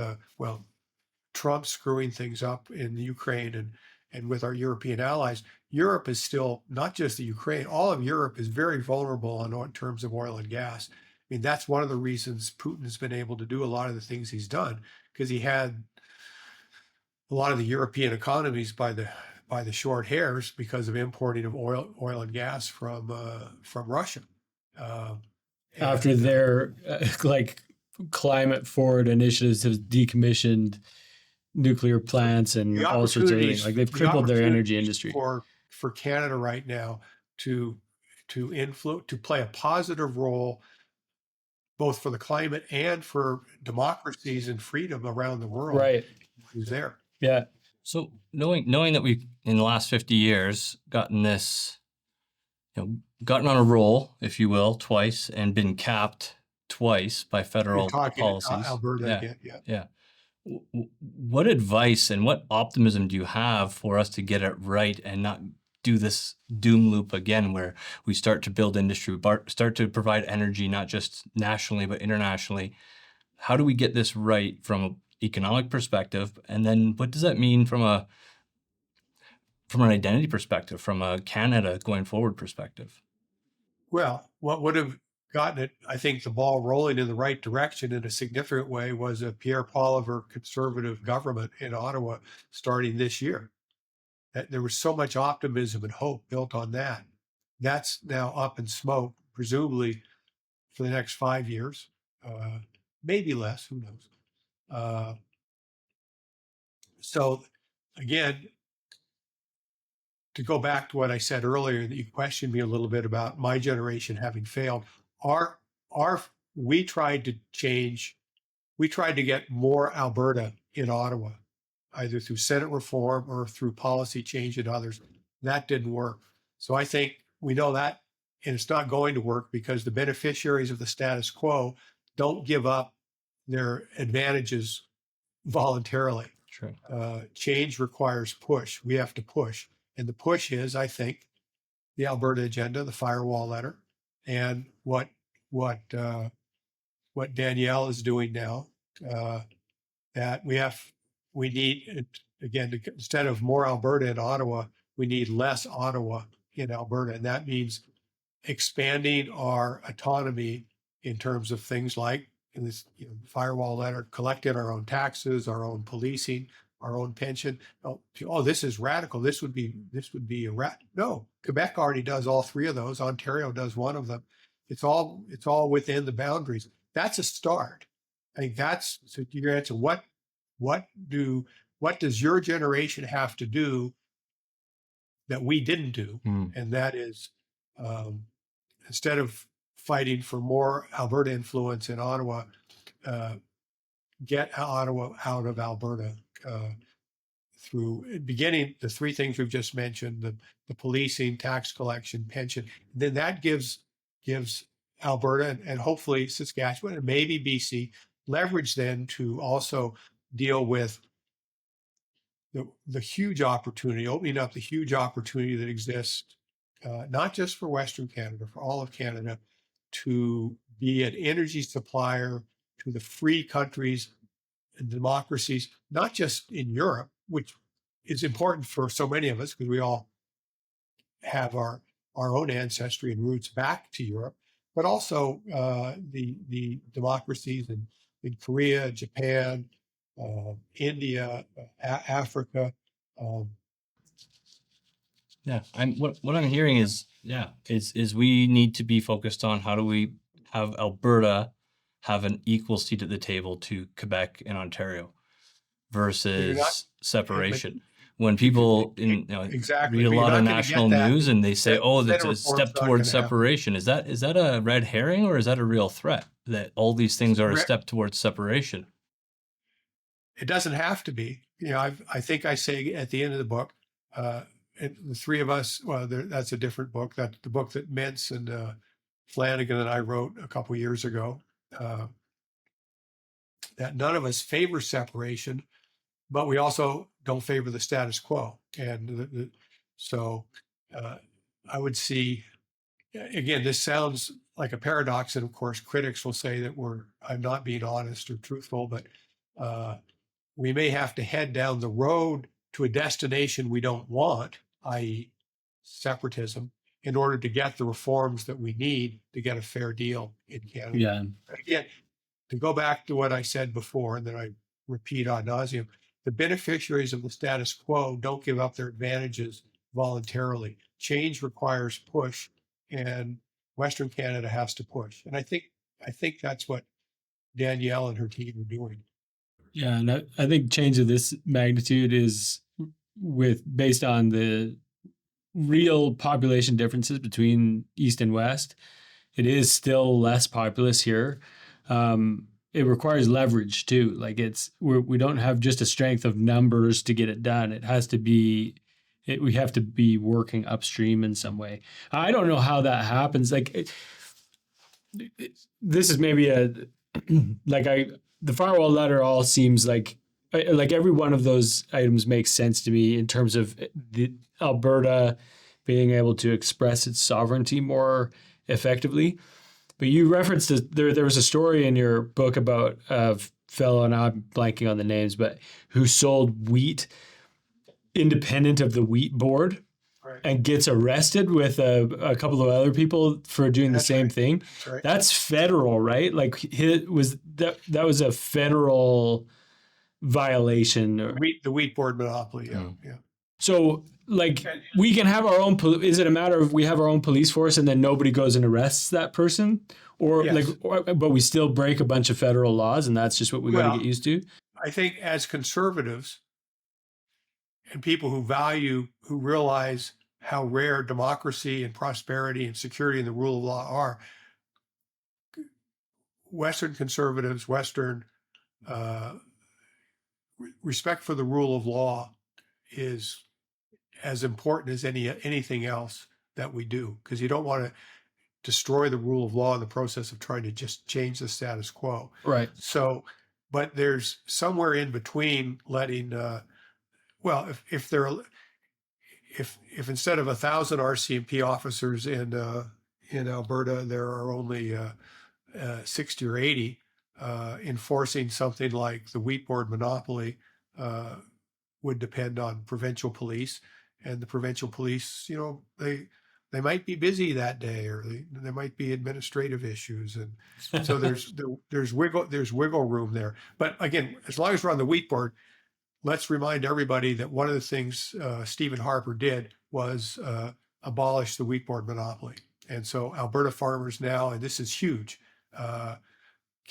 Trump screwing things up in Ukraine and with our European allies, Europe is still, not just the Ukraine, all of Europe is very vulnerable in terms of oil and gas. I mean, that's one of the reasons Putin has been able to do a lot of the things he's done, because he had a lot of the European economies by the short hairs because of importing of oil and gas from Russia. After their like climate forward initiatives have decommissioned nuclear plants and all sorts of things. Like they've crippled their energy industry. For Canada right now to play a positive role both for the climate and for democracies and freedom around the world. Right. Is there. Yeah. So knowing that we've in the last 50 years gotten this, gotten on a roll, if you will, twice and been capped twice by federal policies. Alberta again. Yeah. What advice and what optimism do you have for us to get it right and not do this doom loop again, where we start to build industry, start to provide energy, not just nationally, but internationally? How do we get this right from an economic perspective? And then what does that mean from an identity perspective, from a Canada going forward perspective? Well, what would have gotten it, I think, the ball rolling in the right direction in a significant way was a Pierre Poilievre conservative government in Ottawa starting this year. There was so much optimism and hope built on that. That's now up in smoke, presumably for the next 5 years, maybe less, who knows. So again, to go back to what I said earlier, that you questioned me a little bit about my generation having failed. We tried to get more Alberta in Ottawa, either through Senate reform or through policy change and others. That didn't work. So I think we know that, and it's not going to work because the beneficiaries of the status quo don't give up their advantages voluntarily. True. Change requires push. We have to push. And the push is, I think, the Alberta agenda, the Firewall Letter, and what Danielle is doing now. That we need, again, instead of more Alberta in Ottawa, we need less Ottawa in Alberta, and that means expanding our autonomy in terms of things like in this Firewall Letter, collecting our own taxes, our own policing, our own pension. Oh, this is radical. This would be no. Quebec already does all three of those. Ontario does one of them. It's all within the boundaries. That's a start. I think that's so your answer. What does your generation have to do that we didn't do? And that is instead of fighting for more Alberta influence in Ottawa, get Ottawa out of Alberta through beginning the three things we've just mentioned: the policing, tax collection, pension. Then that gives Alberta and hopefully Saskatchewan and maybe BC leverage then to also deal with the huge opportunity, opening up the huge opportunity that exists, not just for Western Canada, for all of Canada, to be an energy supplier to the free countries and democracies, not just in Europe, which is important for so many of us because we all have our own ancestry and roots back to Europe, but also the democracies in Korea, Japan, India, Africa. What I'm hearing is we need to be focused on how do we have Alberta have an equal seat at the table to Quebec and Ontario versus separation. When people Exactly. read a lot of national news and they say, "Oh, that's a reform's step not towards gonna happen. separation," is that a red herring or is that a real threat that all these things are a step towards separation? It doesn't have to be. I think I say at the end of the book, and the three of us. Well, that's a different book. That's the book that Mintz and Flanagan and I wrote a couple years ago. That none of us favor separation, but we also don't favor the status quo. And so I would see, again, this sounds like a paradox. And of course, critics will say that I'm not being honest or truthful, but we may have to head down the road to a destination we don't want, i.e. separatism, in order to get the reforms that we need to get a fair deal in Canada. Yeah. Again, to go back to what I said before, and then I repeat ad nauseum, the beneficiaries of the status quo don't give up their advantages voluntarily. Change requires push, and Western Canada has to push. And I think that's what Danielle and her team are doing. Yeah, and I think change of this magnitude is based on the real population differences between East and West. It is still less populous here. It requires leverage too. Like we don't have just a strength of numbers to get it done. It has to be, we have to be working upstream in some way. I don't know how that happens. Like this is maybe the Firewall Letter all seems like every one of those items makes sense to me in terms of the Alberta being able to express its sovereignty more effectively. But you referenced there was a story in your book about a fellow, and I'm blanking on the names, but who sold wheat independent of the wheat board. Right. And gets arrested with a couple of other people for doing the same thing. That's right. That's federal, right? Like that was a federal violation. The wheat board monopoly. Yeah. So like we can have our own. Is it a matter of we have our own police force and then nobody goes and arrests that person, or Yes. but we still break a bunch of federal laws, and that's just what we got to get used to? I think as conservatives and people who realize how rare democracy and prosperity and security and the rule of law are, Western conservatives, Western respect for the rule of law is as important as anything else that we do, because you don't want to destroy the rule of law in the process of trying to just change the status quo. Right. So, but there's somewhere in between letting, if instead of 1,000 RCMP officers in Alberta, there are only 60 or 80, enforcing something like the wheat board monopoly would depend on provincial police, and the provincial police, they might be busy that day, or there might be administrative issues, and so there's wiggle room there. But again, as long as we're on the wheat board, let's remind everybody that one of the things Stephen Harper did was abolish the wheat board monopoly. And so Alberta farmers now, and this is huge, they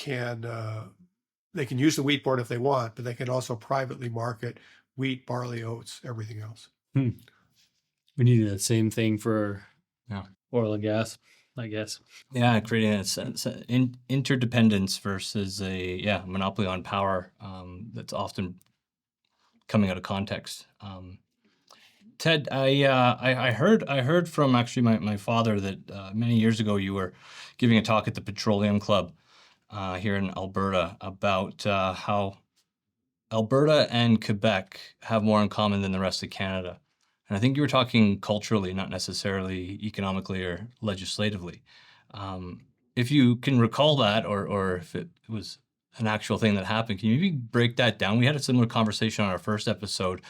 can use the wheat board if they want, but they can also privately market wheat, barley, oats, everything else. We needed the same thing for oil and gas. I guess. Yeah, creating a sense interdependence versus a monopoly on power that's often coming out of context. Ted, I heard from actually my father that many years ago you were giving a talk at the Petroleum Club here in Alberta about how Alberta and Quebec have more in common than the rest of Canada. And I think you were talking culturally, not necessarily economically or legislatively. If you can recall that, or if it was an actual thing that happened, can you maybe break that down? We had a similar conversation on our first episode,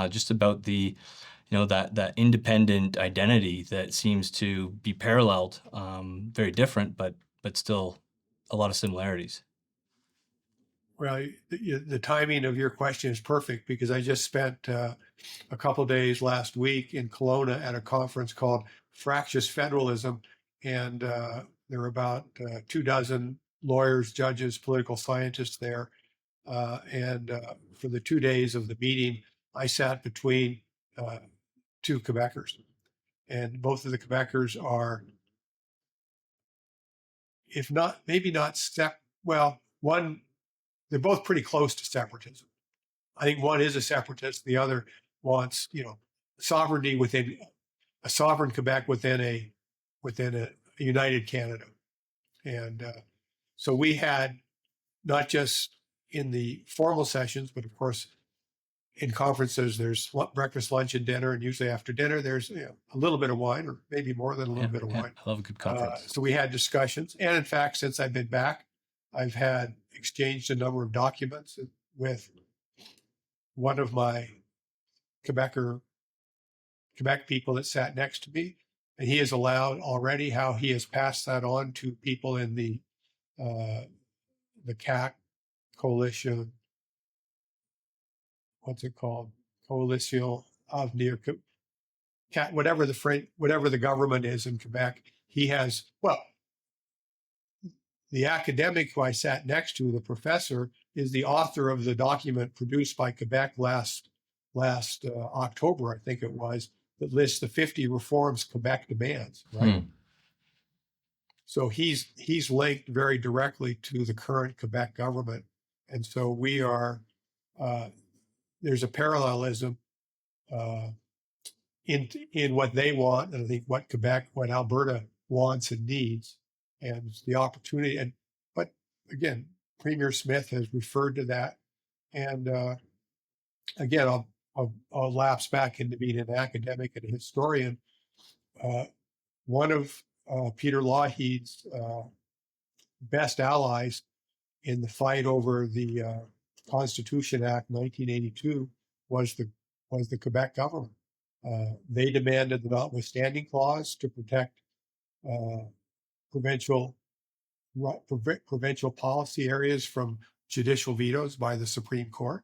just about the, that independent identity that seems to be paralleled, very different, but still a lot of similarities. Well, the timing of your question is perfect because I just spent a couple days last week in Kelowna at a conference called Fractious Federalism, and there were about 24 lawyers, judges, political scientists there. And for the 2 days of the meeting, I sat between two Quebecers, and both of the Quebecers are, if not, maybe not one, they're both pretty close to separatism. I think one is a separatist, the other wants, sovereignty within a sovereign Quebec within a united Canada. And so we had, not just in the formal sessions, but of course in conferences, there's breakfast, lunch, and dinner, and usually after dinner, there's a little bit of wine, or maybe more than a little bit of wine. I love a good conference. So we had discussions, and in fact, since I've been back, I've had exchanged a number of documents with one of my Quebec people that sat next to me, and he has allowed already how he has passed that on to people in the CAC coalition. What's it called? Coalition Avenir, whatever the government is in Quebec. He has, the academic who I sat next to, the professor, is the author of the document produced by Quebec last October, I think it was, that lists the 50 reforms Quebec demands, right? So he's linked very directly to the current Quebec government. And so we are, there's a parallelism in what they want, and I think what Alberta wants and needs, and the opportunity. But again, Premier Smith has referred to that, and again, I'll lapse back into being an academic and a historian. One of Peter Lougheed's best allies in the fight over the Constitution Act 1982 was the Quebec government. They demanded the notwithstanding clause to protect provincial policy areas from judicial vetoes by the Supreme Court,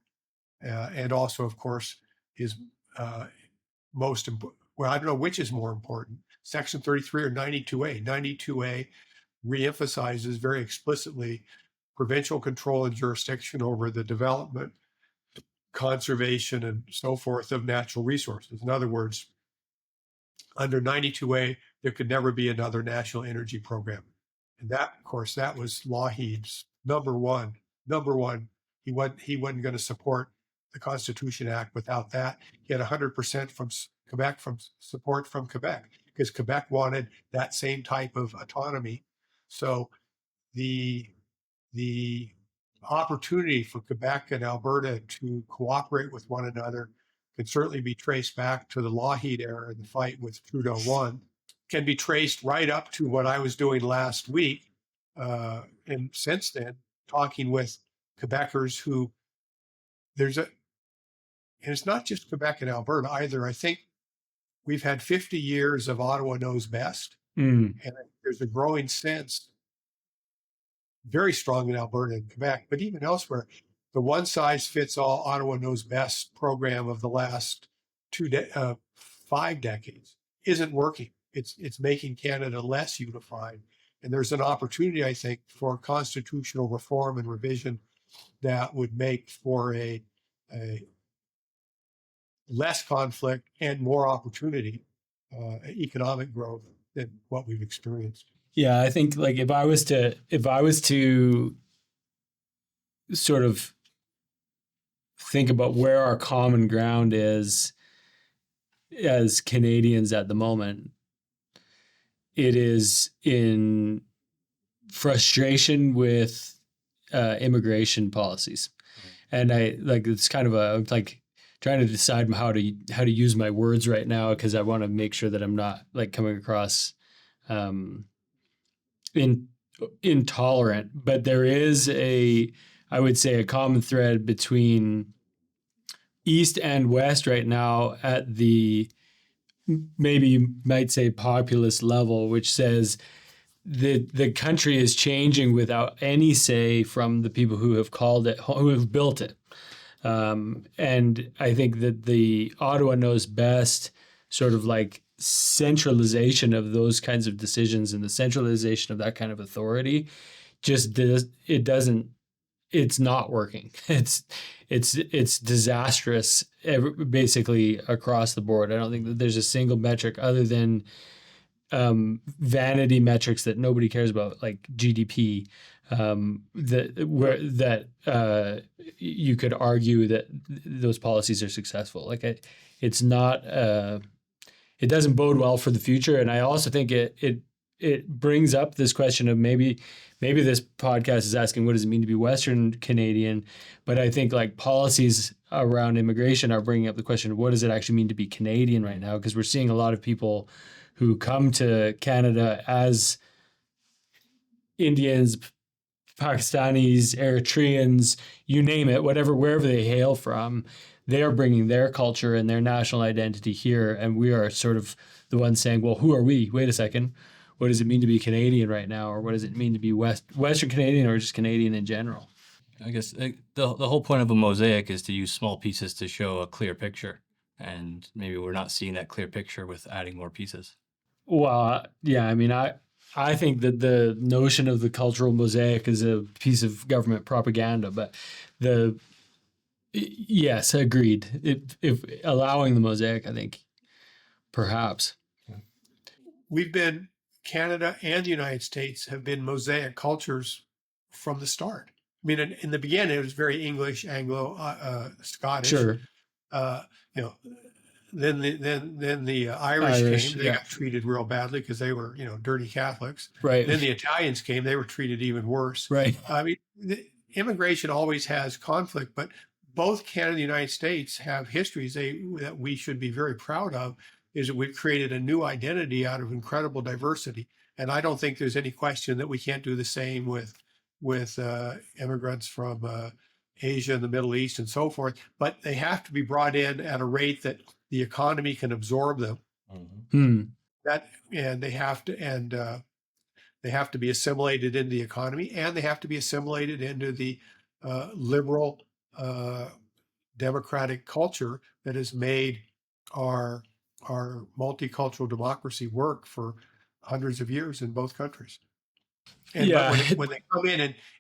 and also, of course, is most important. Well, I don't know which is more important, Section 33 or 92A. 92A reemphasizes very explicitly provincial control and jurisdiction over the development, conservation, and so forth of natural resources. In other words, under 92A, there could never be another national energy program. And that, of course, that was Lougheed's number one. He wasn't going to support the Constitution Act without that. He had 100% from Quebec, from support from Quebec, because Quebec wanted that same type of autonomy. So the opportunity for Quebec and Alberta to cooperate with one another can certainly be traced back to the Lougheed era and the fight with Trudeau 1, can be traced right up to what I was doing last week. And since then, talking with Quebecers who and it's not just Quebec and Alberta either. I think we've had 50 years of Ottawa knows best. And there's a growing sense, very strong in Alberta and Quebec, but even elsewhere, the one size fits all Ottawa knows best program of the last 5 decades isn't working. It's making Canada less unified. And there's an opportunity, I think, for constitutional reform and revision that would make for a less conflict and more opportunity, economic growth what we've experienced. Yeah, I think like if I was to sort of think about where our common ground is as Canadians at the moment, it is in frustration with immigration policies. And I like it's kind of a like trying to decide how to use my words right now, because I want to make sure that I'm not like coming across intolerant. But there is I would say, a common thread between East and West right now at the, maybe you might say, populist level, which says the country is changing without any say from the people who have built it. And I think that the Ottawa knows best sort of like centralization of those kinds of decisions and the centralization of that kind of authority it's not working. It's disastrous basically across the board. I don't think that there's a single metric other than vanity metrics that nobody cares about, like GDP, that you could argue that those policies are successful. Like it's not. It doesn't bode well for the future, and I also think it brings up this question of maybe this podcast is asking, what does it mean to be Western Canadian? But I think like policies around immigration are bringing up the question of what does it actually mean to be Canadian right now? Because we're seeing a lot of people who come to Canada as Indians, Pakistanis, Eritreans, you name it, wherever they hail from, they are bringing their culture and their national identity here. And we are sort of the ones saying, well, who are we? Wait a second. What does it mean to be Canadian right now? Or what does it mean to be Western Canadian, or just Canadian in general? I guess the whole point of a mosaic is to use small pieces to show a clear picture. And maybe we're not seeing that clear picture with adding more pieces. Well, yeah, I mean, I think that the notion of the cultural mosaic is a piece of government propaganda, but yes, agreed. If allowing the mosaic, I think perhaps. Canada and the United States have been mosaic cultures from the start. I mean, in the beginning, it was very English, Anglo, Scottish. Sure. Then the Irish came. They got treated real badly because they were, dirty Catholics. Right. Then the Italians came. They were treated even worse. Right. I mean, immigration always has conflict, but both Canada and the United States have histories that we should be very proud of, is that we've created a new identity out of incredible diversity. And I don't think there's any question that we can't do the same with immigrants from Asia and the Middle East and so forth. But they have to be brought in at a rate that the economy can absorb them. Mm-hmm. They have to be assimilated into the economy, and they have to be assimilated into the liberal democratic culture that has made our multicultural democracy work for hundreds of years in both countries. And when they come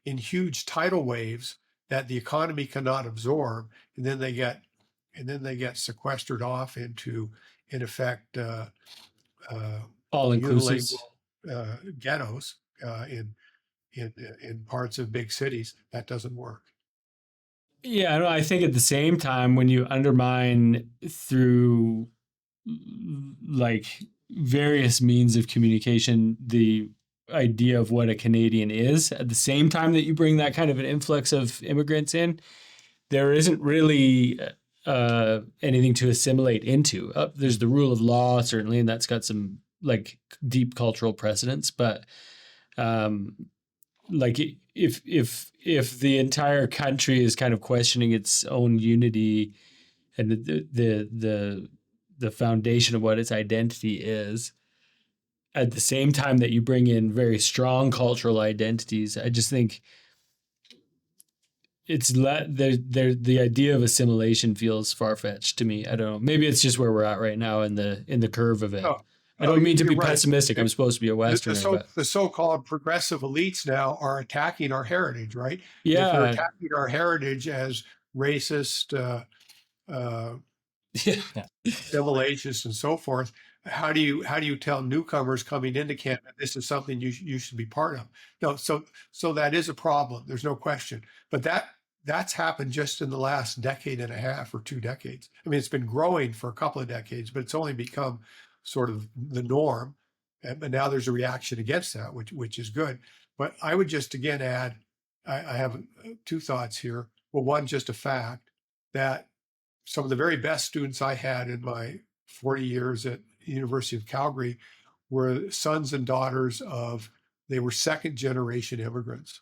in huge tidal waves that the economy cannot absorb, and then they get sequestered off into, in effect, all inclusive ghettos in parts of big cities, that doesn't work. Yeah, I think at the same time, when you undermine through like various means of communication the idea of what a Canadian is, at the same time that you bring that kind of an influx of immigrants in, there isn't really anything to assimilate into. There's the rule of law, certainly, and that's got some like deep cultural precedence. But like if the entire country is kind of questioning its own unity and the foundation of what its identity is, at the same time that you bring in very strong cultural identities, I just think it's the idea of assimilation feels far-fetched to me. I don't know. Maybe it's just where we're at right now in the curve of it. I don't mean to be pessimistic. I'm supposed to be a Westerner. The so-called progressive elites now are attacking our heritage, right? Yeah. If they're attacking our heritage as racist, middle ageist, and so forth, how do you tell newcomers coming into Canada this is something you should be part of? No, so that is a problem. There's no question. But that's happened just in the last decade and a half or 2 decades. I mean, it's been growing for a couple of decades, but it's only become sort of the norm. But now there's a reaction against that, which is good. But I would just again add, I have 2 thoughts here. Well, one, just a fact that some of the very best students I had in my 40 years at the University of Calgary were sons and daughters of, they were second generation immigrants.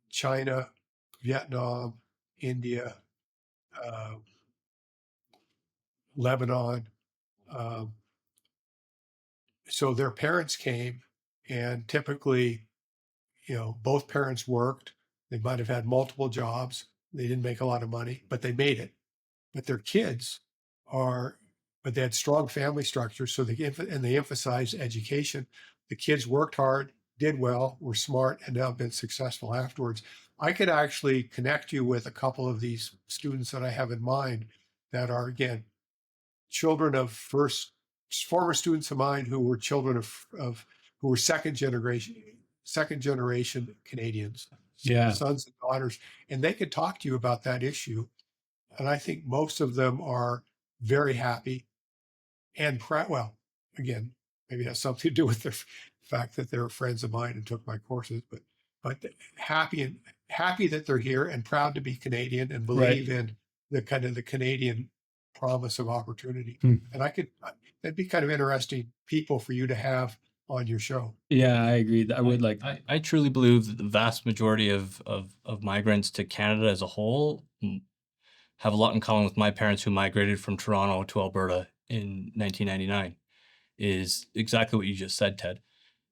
China, Vietnam, India, Lebanon. So their parents came, and typically, both parents worked. They might have had multiple jobs. They didn't make a lot of money, but they made it. But their kids but they had strong family structures, so they emphasized education. The kids worked hard, did well, were smart, and now have been successful afterwards. I could actually connect you with a couple of these students that I have in mind that are, again, children of former students of mine who were children of who were second generation Canadians, sons and daughters, and they could talk to you about that issue. And I think most of them are very happy and proud. Well, again, maybe it has something to do with the fact that they're friends of mine and took my courses, but happy that they're here and proud to be Canadian and believe in the kind of the Canadian promise of opportunity. And that'd be kind of interesting people for you to have on your show. Yeah, I agree. I truly believe that the vast majority of migrants to Canada as a whole have a lot in common with my parents who migrated from Toronto to Alberta in 1999, is exactly what you just said, Ted.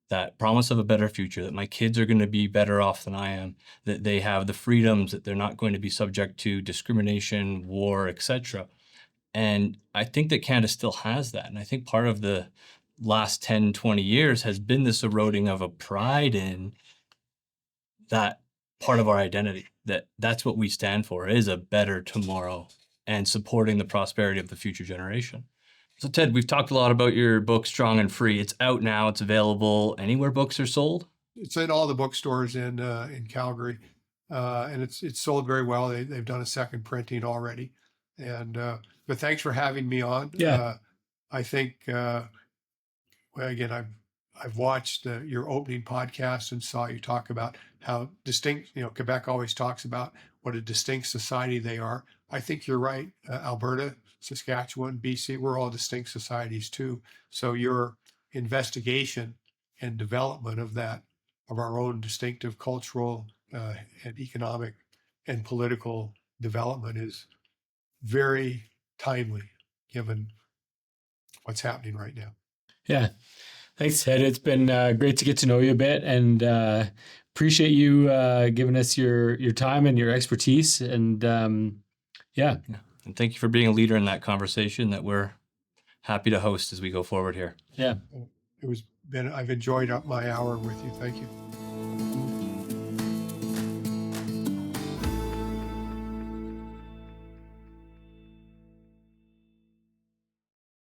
That promise of a better future, that my kids are going to be better off than I am, that they have the freedoms, that they're not going to be subject to discrimination, war, etc. And I think that Canada still has that. And I think part of the last 10, 20 years has been this eroding of a pride in that part of our identity, that's what we stand for, is a better tomorrow and supporting the prosperity of the future generation. So Ted, we've talked a lot about your book, Strong and Free. It's out now. It's available anywhere books are sold. It's in all the bookstores in Calgary, and it's sold very well. They've done a second printing already, and but thanks for having me on. Yeah. I think well, again, I've watched your opening podcast and saw you talk about how distinct, Quebec always talks about what a distinct society they are. I think you're right. Alberta, Saskatchewan, BC, we're all distinct societies too. So your investigation and development of our own distinctive cultural and economic and political development is very timely given what's happening right now. Yeah. Thanks, Ted. It's been great to get to know you a bit, and appreciate you giving us your time and your expertise. And yeah. And thank you for being a leader in that conversation that we're happy to host as we go forward here. Yeah. I've enjoyed my hour with you. Thank you.